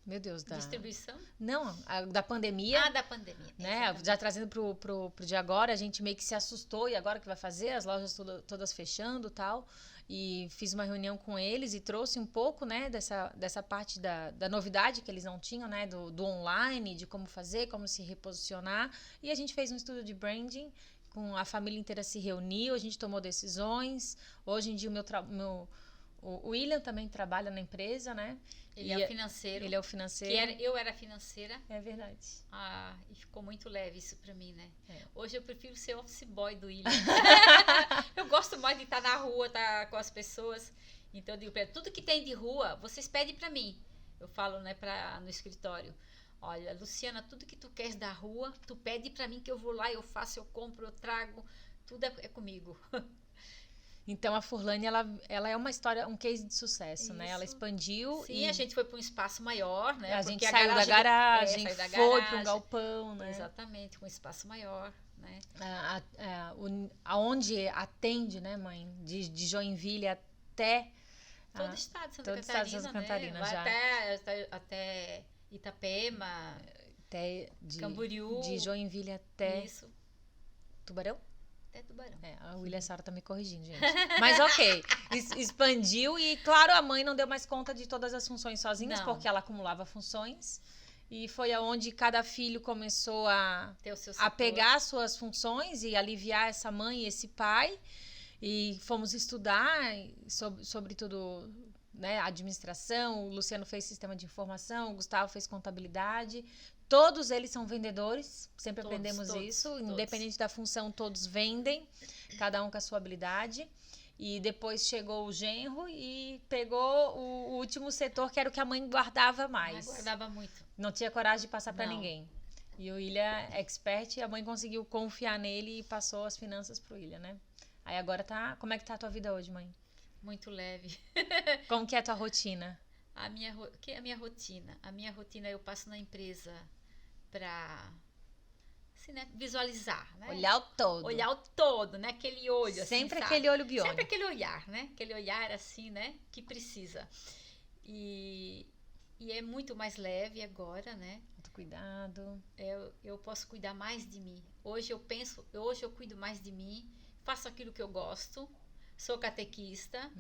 meu Deus, distribuição? Não, da pandemia. Da pandemia. Né? Já trazendo pro de agora, a gente meio que se assustou e agora que vai fazer? As lojas todas fechando e tal. E fiz uma reunião com eles e trouxe um pouco, né, dessa parte da novidade que eles não tinham, né, do online, de como fazer, como se reposicionar. E a gente fez um estudo de branding, com a família inteira se reuniu, a gente tomou decisões. Hoje em dia o William também trabalha na empresa, né? Ele é o financeiro. Ele é o financeiro. Eu era financeira. É verdade. E ficou muito leve isso pra mim, né? É. Hoje eu prefiro ser office boy do William. Eu gosto mais de estar na rua, estar com as pessoas. Então eu digo pra ele, tudo que tem de rua, vocês pedem pra mim. Eu falo, né, no escritório. Olha, Luciana, tudo que tu queres da rua, tu pede pra mim que eu vou lá, eu faço, eu compro, eu trago. Tudo é comigo. Então, a Furlane, ela é uma história, um case de sucesso, né? Ela expandiu. Sim, a gente foi para um espaço maior, né? A gente saiu da garagem, foi para um galpão, né? Exatamente, um espaço maior, né? Aonde atende, né, mãe? De Joinville até... Todo o estado de Santa Catarina, né? Já. Até Itapema, até Camboriú. De Joinville até... Isso. Tubarão? Tubarão. A William Sara tá me corrigindo, gente. Mas ok, expandiu e, claro, a mãe não deu mais conta de todas as funções sozinhas, porque ela acumulava funções. E foi aonde cada filho começou a pegar as suas funções e aliviar essa mãe e esse pai. E fomos estudar sobre tudo, né, administração. O Luciano fez sistema de informação, o Gustavo fez contabilidade. Todos eles são vendedores, sempre aprendemos isso. Independente da função, todos vendem, cada um com a sua habilidade. E depois chegou o genro e pegou o último setor, que era o que a mãe guardava mais. Guardava muito. Não tinha coragem de passar para ninguém. E o William é expert e a mãe conseguiu confiar nele e passou as finanças pro William, né? Aí agora como é que tá a tua vida hoje, mãe? Muito leve. Como que é a tua rotina? A minha rotina? A minha rotina eu passo na empresa para assim, né, visualizar, né? Olhar o todo, né? Aquele olho, sempre assim, aquele olho biônico. Sempre aquele olhar, né? Aquele olhar assim, né? Que precisa. E é muito mais leve agora, né? Muito cuidado. Eu posso cuidar mais de mim. Hoje eu cuido mais de mim, faço aquilo que eu gosto. Sou catequista,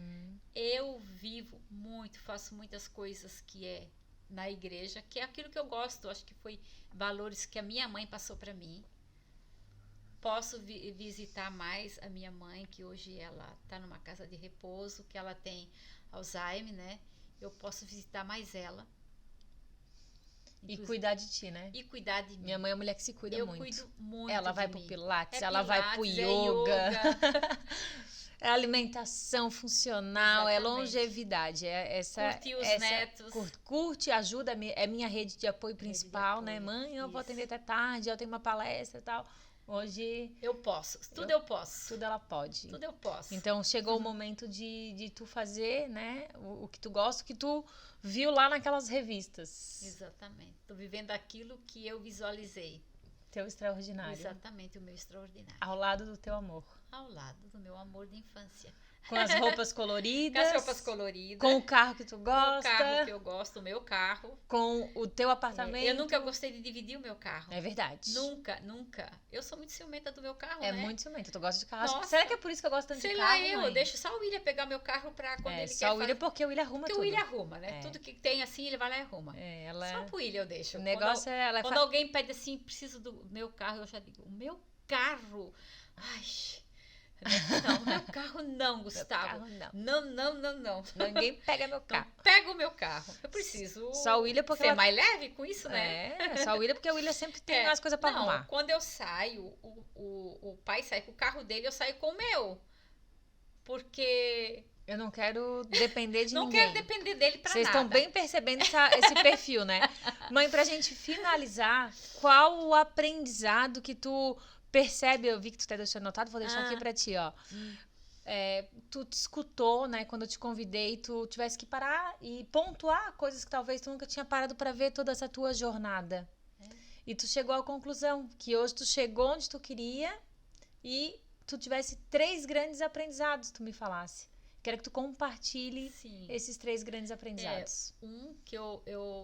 eu vivo muito, faço muitas coisas que é na igreja, que é aquilo que eu gosto, acho que foi valores que a minha mãe passou para mim. Posso visitar mais a minha mãe, que hoje ela está numa casa de repouso, que ela tem Alzheimer, né? Eu posso visitar mais ela. E cuidar de ti, né? E cuidar de mim. Minha mãe é uma mulher que se cuida muito. Eu cuido muito ela vai de pro mim. Pilates, ela vai pro yoga. É alimentação funcional, é longevidade. Curtir os netos. Curte, ajuda, é minha rede de apoio principal, né? Mãe, eu vou atender até tarde, eu tenho uma palestra e tal. Hoje... Eu posso, tudo eu posso. Tudo ela pode. Tudo eu posso. Então, chegou o momento de tu fazer, né, o que tu gosta, o que tu viu lá naquelas revistas. Exatamente. Tô vivendo aquilo que eu visualizei. Teu extraordinário. Exatamente, o meu extraordinário. Ao lado do teu amor. Ao lado do meu amor de infância. Com as roupas Com coloridas. as roupas coloridas. Com o carro que tu Com o gosta. carro que eu gosto, o meu carro. Com o teu apartamento. Eu nunca gostei de dividir o meu carro. É verdade. Nunca, nunca. Eu sou muito ciumenta do meu carro, É né? muito ciumento. Tu gosta de carro. Nossa. Será que é por isso que eu gosto tanto Sei de lá, carro, eu mãe? deixo só o William pegar meu carro pra quando ele Só quer o William, porque o William arruma Porque tudo. o William arruma, né? É. Tudo que tem assim, ele vai lá e arruma. Ela... Só pro William eu deixo. O negócio é... Ela Quando alguém pede assim, preciso do meu carro, eu já digo, o meu carro? Ai, não, meu carro não, Gustavo. Meu carro Não. Ninguém pega meu carro. Não pega o meu carro. Eu preciso Só o William porque ser mais leve com isso, né? Só o William porque o William sempre tem umas coisas pra arrumar. Quando eu saio, o pai sai com o carro dele, eu saio com o meu. Porque eu não quero depender de não ninguém. quero depender dele pra Vocês nada. estão bem percebendo esse perfil, né? Mãe, pra gente finalizar, qual o aprendizado que tu percebe? Eu vi que tu tá deixando anotado, vou deixar aqui pra ti, ó. Tu te escutou, né? Quando eu te convidei, tu tivesse que parar e pontuar coisas que talvez tu nunca tinha parado pra ver toda essa tua jornada. E tu chegou à conclusão que hoje tu chegou onde tu queria e tu tivesse 3 grandes aprendizados, tu me falasse. Quero que tu compartilhe esses 3 grandes aprendizados. Que eu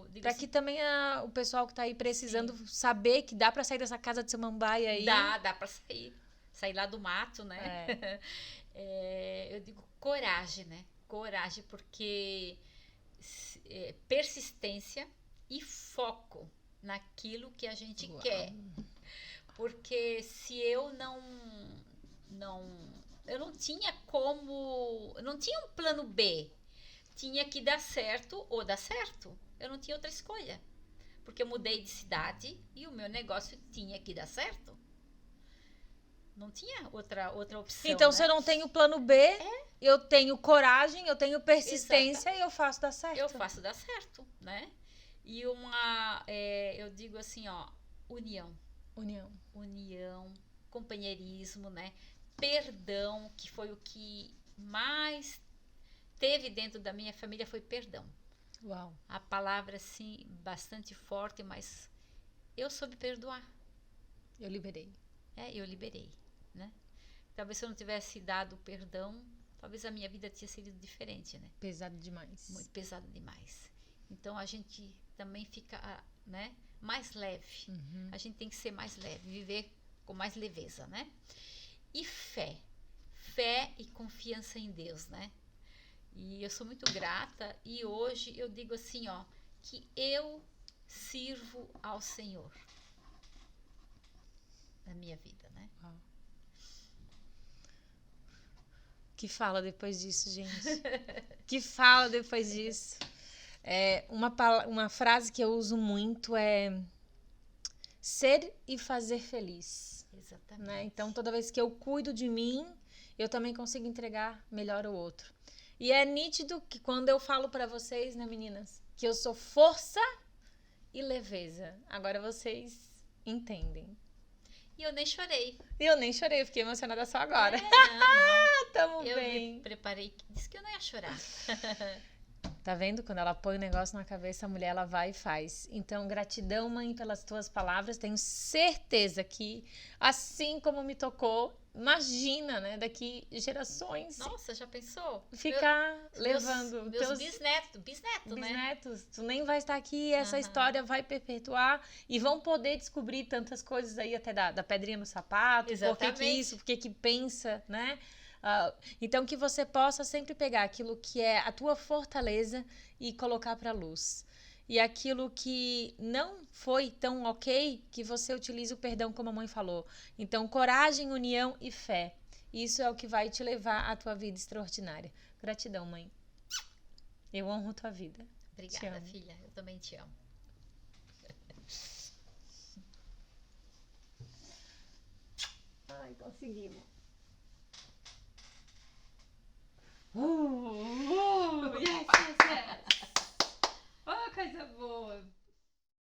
digo pra assim, que também o pessoal que tá aí precisando saber que dá pra sair dessa casa de Samambaia aí. Dá pra sair. Sair lá do mato, né? Eu digo coragem, né? Coragem, porque persistência e foco naquilo que a gente quer. Porque se eu eu não tinha como, eu não tinha um plano B. Tinha que dar certo ou dar certo. Eu não tinha outra escolha. Porque eu mudei de cidade e o meu negócio tinha que dar certo. Não tinha outra opção. Então, né? se eu não tenho plano B, eu tenho coragem, eu tenho persistência e eu faço dar certo. Eu faço dar certo, né? E eu digo assim, ó, união, companheirismo, né? Perdão, que foi o que mais teve dentro da minha família, foi perdão. Uau. A palavra, assim, bastante forte, mas eu soube perdoar. Eu liberei. Eu liberei, né? Talvez se eu não tivesse dado perdão, talvez a minha vida tinha sido diferente, né? Pesado demais. Muito pesado demais. Então, a gente também fica, né, mais leve. A gente tem que ser mais leve, viver com mais leveza, né? E fé e confiança em Deus, né? E eu sou muito grata e hoje eu digo assim, ó, que eu sirvo ao Senhor na minha vida, né? Que fala depois disso, gente? Que fala depois disso? Uma frase que eu uso muito é ser e fazer feliz. Exatamente. Né? Então, toda vez que eu cuido de mim, eu também consigo entregar melhor ao outro. E é nítido que quando eu falo pra vocês, né, meninas, que eu sou força e leveza. Agora vocês entendem. E eu nem chorei. Eu fiquei emocionada só agora. Não. Tamo eu bem. Me preparei, disse que eu não ia chorar. Tá vendo? Quando ela põe o negócio na cabeça, a mulher, ela vai e faz. Então, gratidão, mãe, pelas tuas palavras. Tenho certeza que, assim como me tocou, imagina, né? Daqui gerações. Nossa, já pensou? Ficar levando meus teus bisnetos, né? bisnetos. Tu nem vai estar aqui, essa história vai perpetuar e vão poder descobrir tantas coisas aí, até da pedrinha no sapato. Exatamente. Por que isso, por que pensa, né? Então, que você possa sempre pegar aquilo que é a tua fortaleza e colocar para a luz. E aquilo que não foi tão ok, que você utilize o perdão, como a mãe falou. Então, coragem, união e fé. Isso é o que vai te levar à tua vida extraordinária. Gratidão, mãe. Eu honro tua vida. Obrigada, filha. Eu também te amo. Ai, conseguimos.